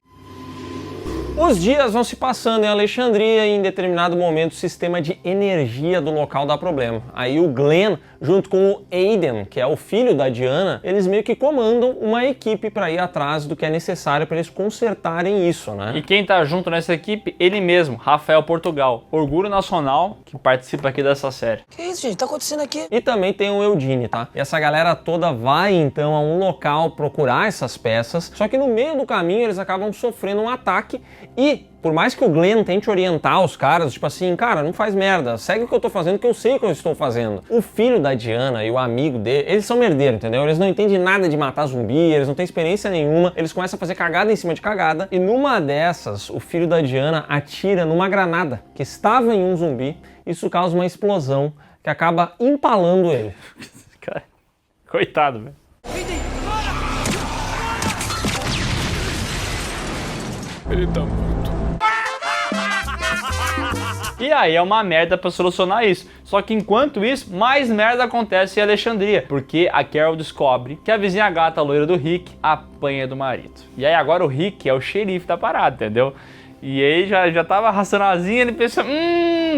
Os dias vão se passando em Alexandria e em determinado momento o sistema de energia do local dá problema. Aí o Glenn, junto com o Aiden, que é o filho da Diana, eles meio que comandam uma equipe para ir atrás do que é necessário para eles consertarem isso, né? E quem tá junto nessa equipe? Ele mesmo, Rafael Portugal, orgulho nacional, que participa aqui dessa série. Que isso, gente? Tá acontecendo aqui? E também tem o Eugene, tá? E essa galera toda vai então a um local procurar essas peças, só que no meio do caminho eles acabam sofrendo um ataque e, por mais que o Glenn tente orientar os caras, tipo assim, cara, não faz merda, segue o que eu tô fazendo, que eu sei o que eu estou fazendo. O filho da Diana e o amigo dele, eles são merdeiros, entendeu? Eles não entendem nada de matar zumbi, eles não têm experiência nenhuma, eles começam a fazer cagada em cima de cagada, e numa dessas, o filho da Diana atira numa granada que estava em um zumbi, isso causa uma explosão que acaba empalando ele. Cara, coitado, velho. Ele tá muito. E aí é uma merda pra solucionar isso. Só que enquanto isso, mais merda acontece em Alexandria. Porque a Carol descobre que a vizinha gata loira do Rick apanha do marido. E aí agora o Rick é o xerife da parada, entendeu? E aí já tava arrastando a asinha, ele pensa,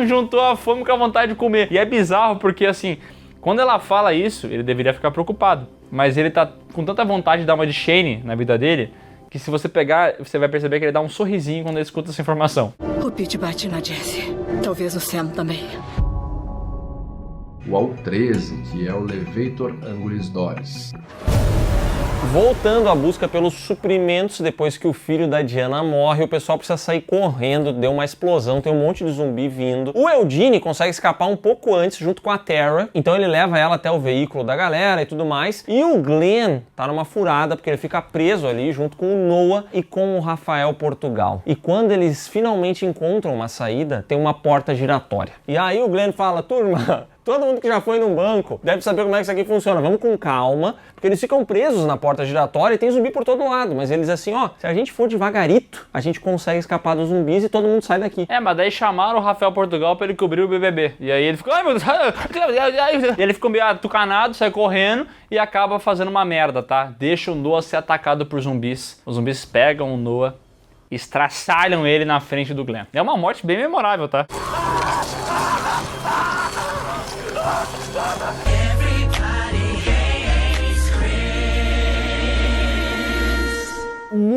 juntou a fome com a vontade de comer. E é bizarro porque assim, quando ela fala isso, ele deveria ficar preocupado. Mas ele tá com tanta vontade de dar uma de Shane na vida dele, que se você pegar, você vai perceber que ele dá um sorrisinho quando ele escuta essa informação. O Pete bate na Jessie. Talvez o Sam também. O AU-13, que é o Levator Angulis Doris. Voltando à busca pelos suprimentos, depois que o filho da Diana morre, o pessoal precisa sair correndo, deu uma explosão, tem um monte de zumbi vindo. O Eugene consegue escapar um pouco antes, junto com a Tara, então ele leva ela até o veículo da galera e tudo mais. E o Glenn tá numa furada, porque ele fica preso ali, junto com o Noah e com o Rafael Portugal. E quando eles finalmente encontram uma saída, tem uma porta giratória. E aí o Glenn fala, turma, todo mundo que já foi num banco deve saber como é que isso aqui funciona. Vamos com calma, porque eles ficam presos na porta giratória e tem zumbi por todo lado. Mas eles assim, ó, se a gente for devagarito, a gente consegue escapar dos zumbis e todo mundo sai daqui. É, mas daí chamaram o Rafael Portugal pra ele cobrir o BBB. E aí ele ficou, ai meu Deus, e ele ficou meio atucanado, sai correndo e acaba fazendo uma merda, tá? Deixa o Noah ser atacado por zumbis. Os zumbis pegam o Noah, estraçalham ele na frente do Glenn. É uma morte bem memorável, tá?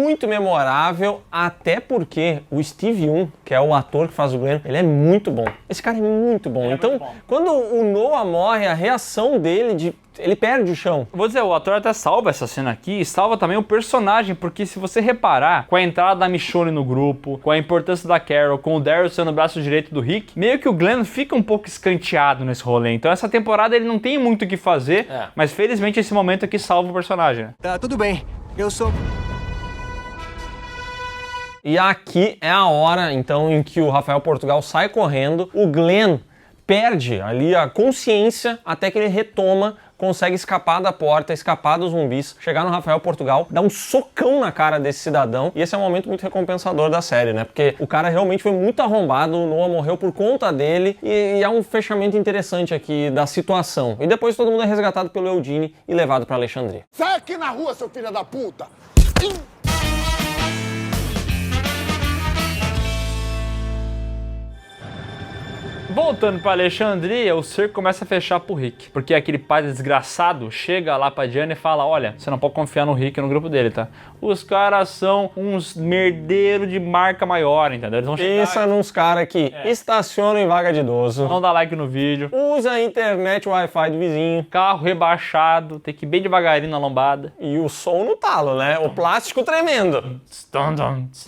muito memorável, até porque o Steve Yeun, que é o ator que faz o Glenn, ele é muito bom. Esse cara é muito bom. Então, quando o Noah morre, a reação dele ele perde o chão. Vou dizer, o ator até salva essa cena aqui e salva também o personagem, porque se você reparar, com a entrada da Michonne no grupo, com a importância da Carol, com o Daryl sendo o braço direito do Rick, meio que o Glenn fica um pouco escanteado nesse rolê. Então essa temporada ele não tem muito o que fazer, mas felizmente esse momento aqui salva o personagem. Tá, tudo bem. Eu sou... E aqui é a hora, então, em que o Rafael Portugal sai correndo, o Glenn perde ali a consciência até que ele retoma, consegue escapar da porta, escapar dos zumbis, chegar no Rafael Portugal, dar um socão na cara desse cidadão, e esse é um momento muito recompensador da série, né? Porque o cara realmente foi muito arrombado, o Noah morreu por conta dele, e é um fechamento interessante aqui da situação. E depois todo mundo é resgatado pelo Eugene e levado pra Alexandria. Sai aqui na rua, seu filho da puta! Voltando pra Alexandria, o cerco começa a fechar pro Rick, porque aquele pai desgraçado chega lá pra Diana e fala, olha, você não pode confiar no Rick e no grupo dele, tá? Os caras são uns merdeiros de marca maior, entendeu? Eles vão chegar... Pensa nos caras que estacionam em vaga de idoso. Não dá like no vídeo. Usa a internet Wi-Fi do vizinho. Carro rebaixado, tem que ir bem devagarinho na lombada. E o som no talo, né? O plástico tremendo.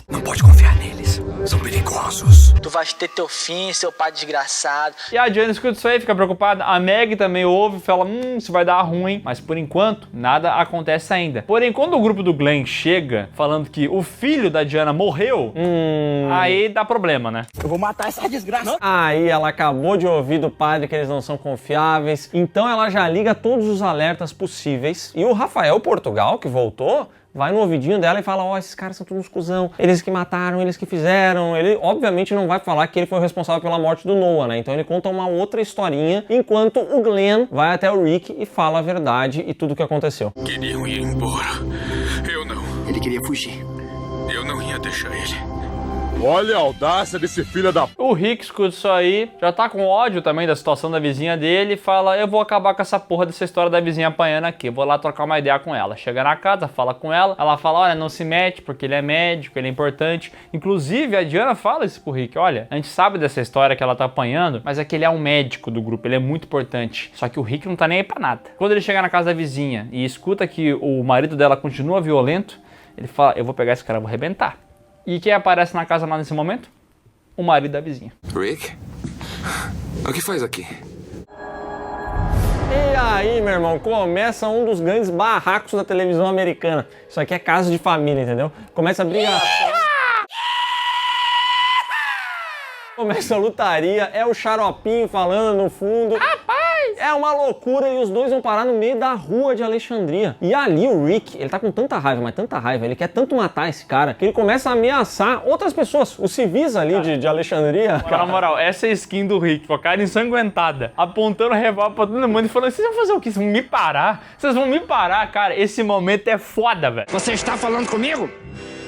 Não pode confiar neles, são perigosos. Tu vais ter teu fim, seu pai desgraçado. E a Diana escuta isso aí, fica preocupada. A Meg também ouve e fala, isso vai dar ruim. Mas por enquanto, nada acontece ainda. Porém, quando o grupo do Glenn chega falando que o filho da Diana morreu, aí dá problema, né? Eu vou matar essa desgraça. Aí ela acabou de ouvir do padre que eles não são confiáveis. Então ela já liga todos os alertas possíveis. E o Rafael Portugal, que voltou, vai no ouvidinho dela e fala, esses caras são todos uns cuzão, eles que mataram, eles que fizeram. Ele obviamente não vai falar que ele foi o responsável pela morte do Noah, né? Então ele conta uma outra historinha, enquanto o Glenn vai até o Rick e fala a verdade e tudo o que aconteceu. Queriam ir embora. Eu não. Ele queria fugir. Eu não ia deixar ele. Olha a audácia desse filho da... O Rick escuta isso aí, já tá com ódio também da situação da vizinha dele e fala, eu vou acabar com essa porra dessa história da vizinha apanhando aqui, eu vou lá trocar uma ideia com ela. Chega na casa, fala com ela fala, olha, não se mete porque ele é médico, ele é importante. Inclusive, a Diana fala isso pro Rick, olha, a gente sabe dessa história que ela tá apanhando, mas é que ele é um médico do grupo, ele é muito importante. Só que o Rick não tá nem aí pra nada. Quando ele chega na casa da vizinha e escuta que o marido dela continua violento, ele fala, eu vou pegar esse cara, eu vou arrebentar. E quem aparece na casa lá nesse momento? O marido da vizinha. Rick? O que faz aqui? E aí, meu irmão, começa um dos grandes barracos da televisão americana. Isso aqui é casa de família, entendeu? Começa a brigação. Começa a lutaria, é o xaropinho falando no fundo. É uma loucura e os dois vão parar no meio da rua de Alexandria. E ali o Rick, ele tá com tanta raiva, mas tanta raiva, ele quer tanto matar esse cara, que ele começa a ameaçar outras pessoas, os civis ali de Alexandria. Na moral, essa é a skin do Rick, com a cara ensanguentada, apontando o revólver pra todo mundo e falando, vocês vão fazer o quê? Vocês vão me parar? Vocês vão me parar, cara? Esse momento é foda, velho. Você está falando comigo?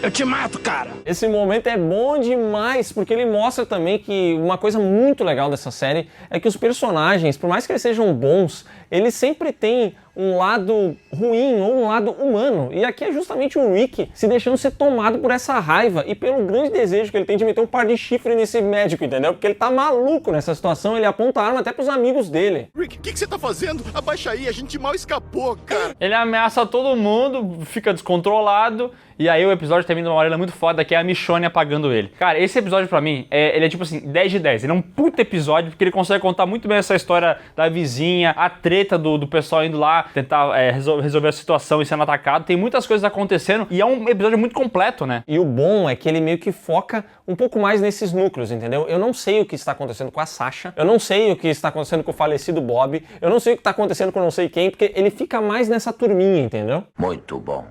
Eu te mato, cara! Esse momento é bom demais, porque ele mostra também que uma coisa muito legal dessa série é que os personagens, por mais que eles sejam bons, eles sempre têm um lado ruim ou um lado humano. E aqui é justamente o Rick se deixando ser tomado por essa raiva e pelo grande desejo que ele tem de meter um par de chifre nesse médico, entendeu? Porque ele tá maluco nessa situação, ele aponta a arma até pros amigos dele. Rick, o que você tá fazendo? Abaixa aí, a gente mal escapou, cara. Ele ameaça todo mundo, fica descontrolado, e aí o episódio termina de uma maneira muito foda, que é a Michonne apagando ele. Cara, esse episódio pra mim, ele é tipo assim, 10 de 10. Ele é um puta episódio, porque ele consegue contar muito bem essa história da vizinha, a treta do pessoal indo lá tentar resolver a situação e sendo atacado. Tem muitas coisas acontecendo e é um episódio muito completo, né? E o bom é que ele meio que foca um pouco mais nesses núcleos, entendeu? Eu não sei o que está acontecendo com a Sasha, eu não sei o que está acontecendo com o falecido Bob, eu não sei o que está acontecendo com não sei quem, porque ele fica mais nessa turminha, entendeu? Muito bom.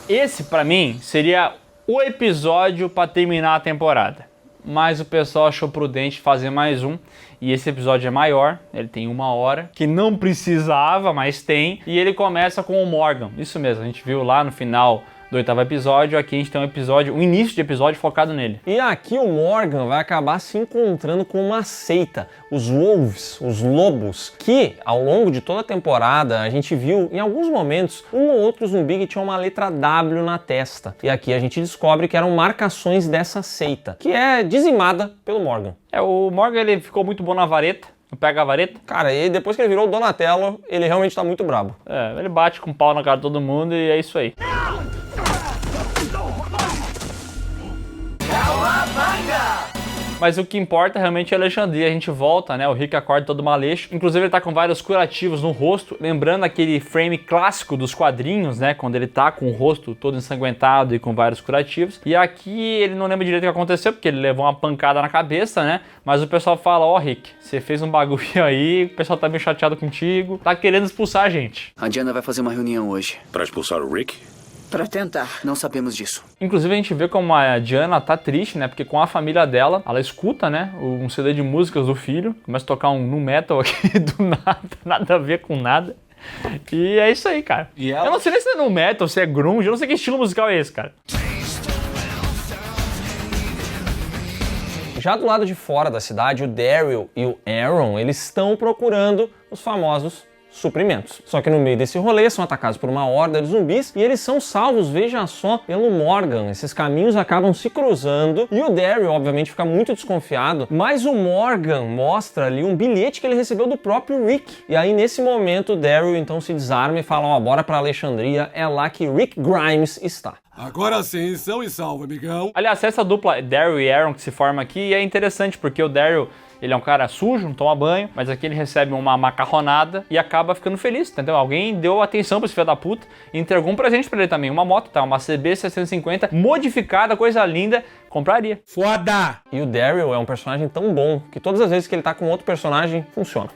Esse, pra mim, seria o episódio pra terminar a temporada. Mas o pessoal achou prudente fazer mais um. E esse episódio é maior, ele tem 1 hora, que não precisava, mas tem. E ele começa com o Morgan, isso mesmo, a gente viu lá no final do 8º episódio. Aqui a gente tem um início de episódio focado nele. E aqui o Morgan vai acabar se encontrando com uma seita, os Wolves, os Lobos, que ao longo de toda a temporada a gente viu em alguns momentos um ou outro zumbi que tinha uma letra W na testa. E aqui a gente descobre que eram marcações dessa seita, que é dizimada pelo Morgan. O Morgan ele ficou muito bom na vareta. Pega a vareta. Cara, e depois que ele virou o Donatello, ele realmente tá muito brabo. Ele bate com o pau na cara de todo mundo e é isso aí. Mas o que importa realmente é Alexandria. A gente volta, né? O Rick acorda todo maleixo. Inclusive ele tá com vários curativos no rosto, lembrando aquele frame clássico dos quadrinhos, né? Quando ele tá com o rosto todo ensanguentado e com vários curativos. E aqui ele não lembra direito o que aconteceu, porque ele levou uma pancada na cabeça, né? Mas o pessoal fala, ó, Rick, você fez um bagulho aí, o pessoal tá meio chateado contigo, tá querendo expulsar a gente. A Diana vai fazer uma reunião hoje. Pra expulsar o Rick? Pra tentar, não sabemos disso. Inclusive a gente vê como a Diana tá triste, né? Porque com a família dela, ela escuta, né? Um CD de músicas do filho, começa a tocar um nu metal aqui do nada, nada a ver com nada. E é isso aí, cara. Eu não sei nem se é nu metal, se é grunge, eu não sei que estilo musical é esse, cara. Já do lado de fora da cidade, o Daryl e o Aaron, eles estão procurando os famosos suprimentos. Só que no meio desse rolê são atacados por uma horda de zumbis e eles são salvos, veja só, pelo Morgan. Esses caminhos acabam se cruzando e o Daryl, obviamente, fica muito desconfiado, mas o Morgan mostra ali um bilhete que ele recebeu do próprio Rick. E aí, nesse momento, o Daryl então se desarma e fala, ó, bora pra Alexandria, é lá que Rick Grimes está. Agora sim, são e salvo, amigão. Aliás, essa dupla Daryl e Aaron que se forma aqui é interessante, porque o Daryl, ele é um cara sujo, não toma banho, mas aqui ele recebe uma macarronada e acaba ficando feliz, entendeu? Alguém deu atenção pra esse filho da puta e entregou um presente pra ele também, uma moto, tá? Uma CB650 modificada, coisa linda, compraria. Foda! E o Daryl é um personagem tão bom que todas as vezes que ele tá com outro personagem, funciona.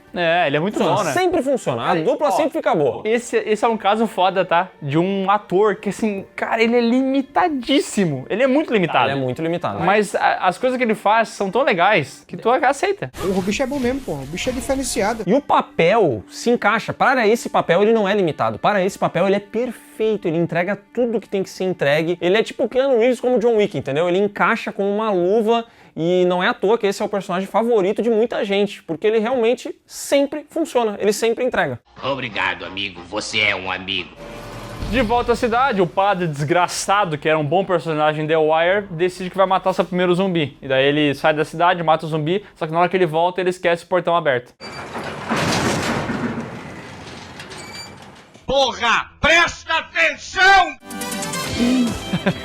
Ele é muito bom, né? Sempre funciona, a dupla sempre fica boa. Esse é um caso foda, tá? De um ator que, assim, cara, ele é limitadíssimo. Ele é muito limitado. Ele é muito limitado. Mas as coisas que ele faz são tão legais que tu aceita. O bicho é bom mesmo, pô. O bicho é diferenciado. E o papel se encaixa. Para esse papel ele não é limitado. Para esse papel ele é perfeito. Ele entrega tudo que tem que ser entregue. Ele é tipo o Keanu Reeves como John Wick, entendeu? Ele encaixa com uma luva e não é à toa que esse é o personagem favorito de muita gente, porque ele realmente sempre funciona. Ele sempre entrega. Obrigado, amigo. Você é um amigo. De volta à cidade, o padre desgraçado, que era um bom personagem em The Wire, decide que vai matar seu primeiro zumbi. E daí ele sai da cidade, mata o zumbi, só que na hora que ele volta, ele esquece o portão aberto. Porra, presta atenção!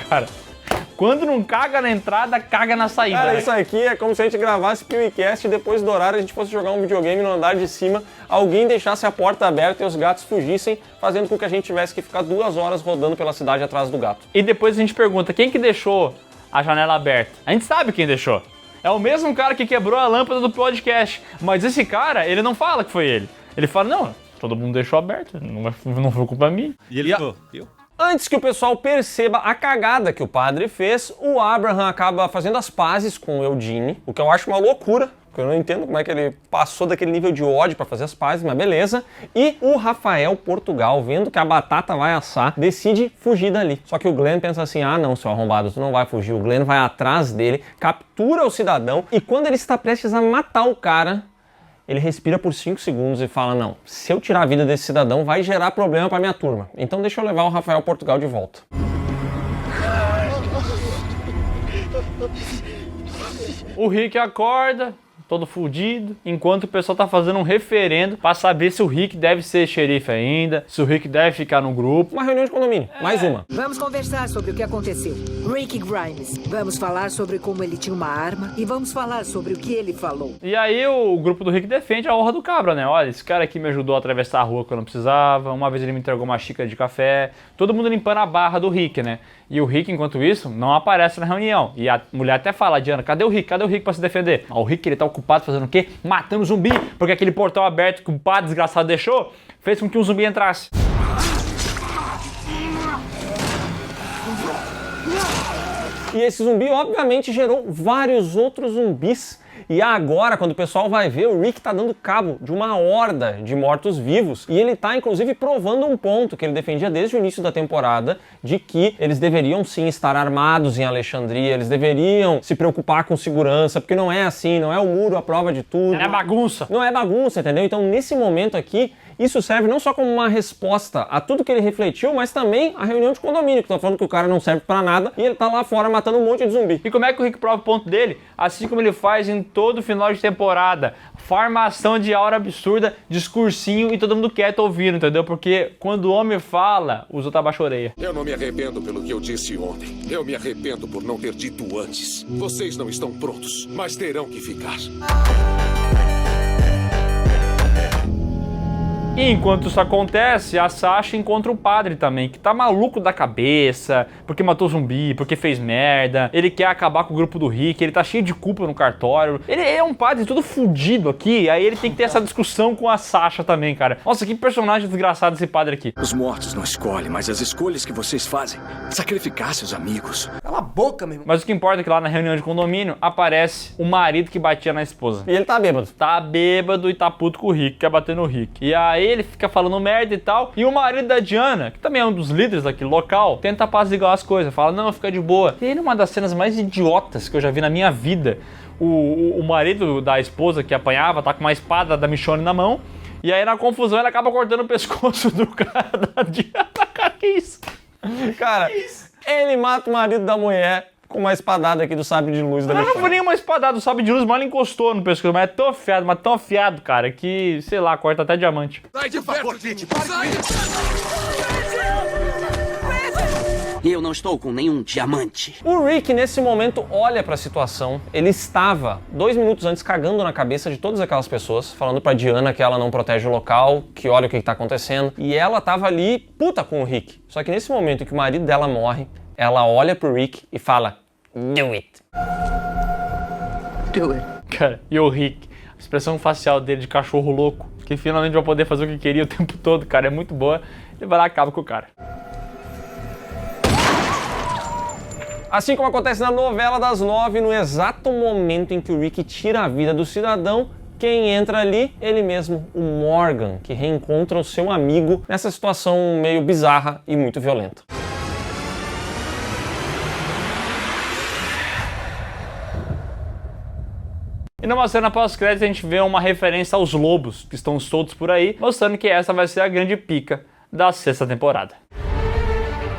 Cara, quando não caga na entrada, caga na saída. Cara, né? isso aqui é como se a gente gravasse PewCast e depois do horário a gente fosse jogar um videogame no andar de cima, alguém deixasse a porta aberta e os gatos fugissem, fazendo com que a gente tivesse que ficar 2 horas rodando pela cidade atrás do gato. E depois a gente pergunta, quem que deixou a janela aberta? A gente sabe quem deixou. É o mesmo cara que quebrou a lâmpada do podcast, mas esse cara, ele não fala que foi ele. Ele fala, não, todo mundo deixou aberto, não foi culpa minha. E ele falou, eu? Antes que o pessoal perceba a cagada que o padre fez, o Abraham acaba fazendo as pazes com o Eugene, o que eu acho uma loucura, porque eu não entendo como é que ele passou daquele nível de ódio pra fazer as pazes, mas beleza. E o Rafael Portugal, vendo que a batata vai assar, decide fugir dali. Só que o Glenn pensa assim, ah não, seu arrombado, tu não vai fugir. O Glenn vai atrás dele, captura o cidadão e quando ele está prestes a matar o cara, ele respira por 5 segundos e fala, não, se eu tirar a vida desse cidadão vai gerar problema pra minha turma. Então deixa eu levar o Rafael Portugal de volta. O Rick acorda, todo fudido, enquanto o pessoal tá fazendo um referendo pra saber se o Rick deve ser xerife ainda, se o Rick deve ficar no grupo. Uma reunião de condomínio, mais uma. Vamos conversar sobre o que aconteceu. Rick Grimes. Vamos falar sobre como ele tinha uma arma e vamos falar sobre o que ele falou. E aí o grupo do Rick defende a honra do cabra, né? Olha, esse cara aqui me ajudou a atravessar a rua quando eu não precisava, uma vez ele me entregou uma xícara de café, todo mundo limpando a barra do Rick, né? E o Rick, enquanto isso, não aparece na reunião. E a mulher até fala, Diana, cadê o Rick? Cadê o Rick pra se defender? O Rick, ele tá ocupado fazendo o quê? Matando zumbi, porque aquele portão aberto que o padre desgraçado deixou, fez com que um zumbi entrasse. E esse zumbi, obviamente, gerou vários outros zumbis. E agora, quando o pessoal vai ver, o Rick tá dando cabo de uma horda de mortos-vivos e ele tá, inclusive, provando um ponto que ele defendia desde o início da temporada, de que eles deveriam sim estar armados em Alexandria, eles deveriam se preocupar com segurança, porque não é assim, não é o muro a prova de tudo. Não é bagunça. Não é bagunça, entendeu? Então, nesse momento aqui, isso serve não só como uma resposta a tudo que ele refletiu, mas também a reunião de condomínio, que tá falando que o cara não serve pra nada e ele tá lá fora matando um monte de zumbi. E como é que o Rick prova o ponto dele? Assim como ele faz em todo final de temporada. Farmação de aura absurda, discursinho e todo mundo quieto ouvindo, entendeu? Porque quando o homem fala, os outros abaixam a orelha. Eu não me arrependo pelo que eu disse ontem. Eu me arrependo por não ter dito antes. Vocês não estão prontos, mas terão que ficar. E enquanto isso acontece, a Sasha encontra o padre também, que tá maluco da cabeça, porque matou zumbi, porque fez merda, ele quer acabar com o grupo do Rick, ele tá cheio de culpa no cartório. Ele é um padre todo fudido aqui, aí ele tem que ter essa discussão com a Sasha também, cara. Nossa, que personagem desgraçado esse padre aqui. Os mortos não escolhem, mas as escolhas que vocês fazem, sacrificar seus amigos. Cala a boca, meu irmão. Mas o que importa é que lá na reunião de condomínio aparece o marido que batia na esposa. E ele tá bêbado. Tá bêbado e tá puto com o Rick, quer bater no Rick. E aí ele fica falando merda e tal, e o marido da Diana, que também é um dos líderes daquele local, tenta apaziguar as coisas, fala, não, fica de boa. E aí numa das cenas mais idiotas que eu já vi na minha vida, o marido da esposa que apanhava tá com uma espada da Michonne na mão, e aí na confusão ele acaba cortando o pescoço do cara da Diana. Cara, que isso? Cara, ele mata o marido da mulher com uma espadada aqui do sabre de luz da Michonne. Não foi nenhuma espadada, do sabre de luz mal encostou no pescoço, mas tão afiado, cara, que, sei lá, corta até diamante. Sai de perto, gente! Sai! Eu não estou com nenhum diamante. O Rick, nesse momento, olha pra situação. Ele estava, 2 minutos antes, cagando na cabeça de todas aquelas pessoas, falando pra Diana que ela não protege o local, que olha o que tá acontecendo. E ela tava ali, puta com o Rick. Só que nesse momento em que o marido dela morre, ela olha pro Rick e fala, do it. Do it. Cara, e o Rick, a expressão facial dele de cachorro louco, que finalmente vai poder fazer o que queria o tempo todo, cara, é muito boa. Ele vai lá e acaba com o cara. Assim como acontece na novela das 9, no exato momento em que o Rick tira a vida do cidadão, quem entra ali? Ele mesmo, o Morgan, que reencontra o seu amigo nessa situação meio bizarra e muito violenta. E numa cena pós-crédito a gente vê uma referência aos lobos que estão soltos por aí, mostrando que essa vai ser a grande pica da 6ª temporada.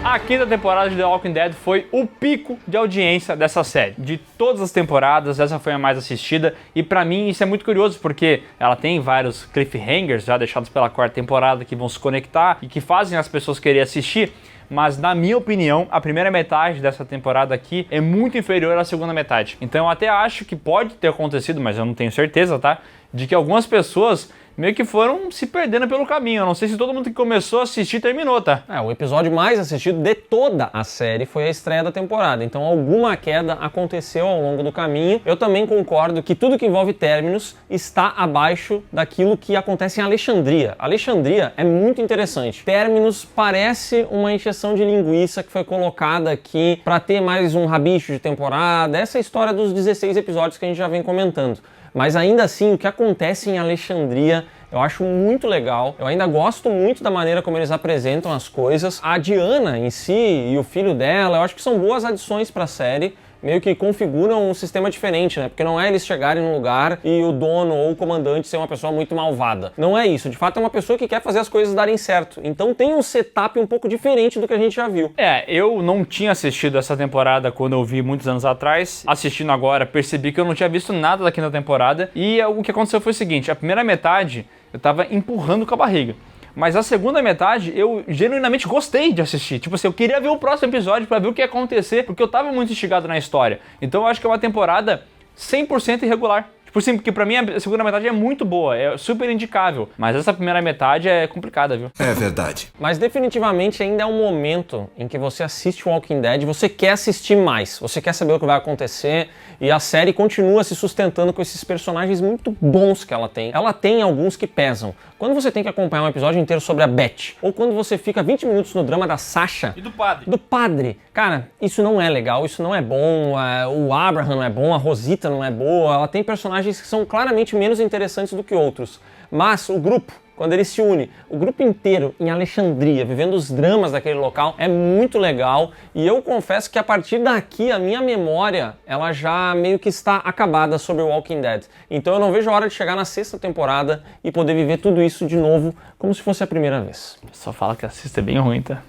A 5ª temporada de The Walking Dead foi o pico de audiência dessa série. De todas as temporadas, essa foi a mais assistida e pra mim isso é muito curioso porque ela tem vários cliffhangers já deixados pela 4ª temporada que vão se conectar e que fazem as pessoas querer assistir. Mas na minha opinião, a primeira metade dessa temporada aqui é muito inferior à segunda metade. Então eu até acho que pode ter acontecido, mas eu não tenho certeza, tá? De que algumas pessoas meio que foram se perdendo pelo caminho. Eu não sei se todo mundo que começou a assistir terminou, tá? O episódio mais assistido de toda a série foi a estreia da temporada, então alguma queda aconteceu ao longo do caminho. Eu também concordo que tudo que envolve Terminus está abaixo daquilo que acontece em Alexandria. Alexandria é muito interessante. Terminus parece uma encheção de linguiça que foi colocada aqui para ter mais um rabicho de temporada, essa é a história dos 16 episódios que a gente já vem comentando. Mas ainda assim, o que acontece em Alexandria eu acho muito legal. Eu ainda gosto muito da maneira como eles apresentam as coisas. A Diana em si e o filho dela, eu acho que são boas adições para a série. Meio que configuram um sistema diferente, né? Porque não é eles chegarem num lugar e o dono ou o comandante ser uma pessoa muito malvada. Não é isso. De fato, é uma pessoa que quer fazer as coisas darem certo. Então tem um setup um pouco diferente do que a gente já viu. Eu não tinha assistido essa temporada quando eu vi muitos anos atrás. Assistindo agora, percebi que eu não tinha visto nada da 5ª temporada. E o que aconteceu foi o seguinte, a primeira metade eu tava empurrando com a barriga. Mas a segunda metade, eu genuinamente gostei de assistir. Tipo assim, eu queria ver o próximo episódio pra ver o que ia acontecer, porque eu tava muito instigado na história. Então eu acho que é uma temporada 100% irregular. Tipo assim, porque pra mim a segunda metade é muito boa, é super indicável. Mas essa primeira metade é complicada, viu? É verdade. Mas definitivamente ainda é um momento em que você assiste Walking Dead, você quer assistir mais, você quer saber o que vai acontecer, e a série continua se sustentando com esses personagens muito bons que ela tem. Ela tem alguns que pesam, Quando você tem que acompanhar um episódio inteiro sobre a Beth, ou quando você fica 20 minutos no drama da Sasha e do padre. Cara, isso não é legal, isso não é bom, o Abraham não é bom, a Rosita não é boa, ela tem personagens que são claramente menos interessantes do que outros. Mas o grupo, quando ele se une, o grupo inteiro em Alexandria, vivendo os dramas daquele local, é muito legal. E eu confesso que a partir daqui, a minha memória, ela já meio que está acabada sobre o Walking Dead. Então eu não vejo a hora de chegar na 6ª temporada e poder viver tudo isso de novo, como se fosse a primeira vez. O pessoal fala que a 6ª é bem ruim, tá?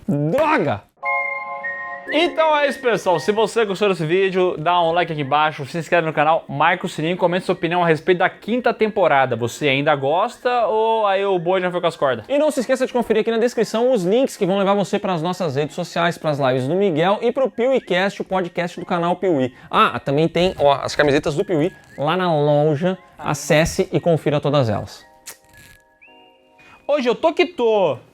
Droga! Então é isso, pessoal. Se você gostou desse vídeo, dá um like aqui embaixo, se inscreve no canal, marca o sininho e comenta sua opinião a respeito da 5ª temporada. Você ainda gosta ou aí o boi já foi com as cordas? E não se esqueça de conferir aqui na descrição os links que vão levar você para as nossas redes sociais, para as lives do Miguel e para o PeeWeeCast, o podcast do canal Piuí. Também tem as camisetas do Piuí lá na loja. Acesse e confira todas elas. Hoje eu tô que tô.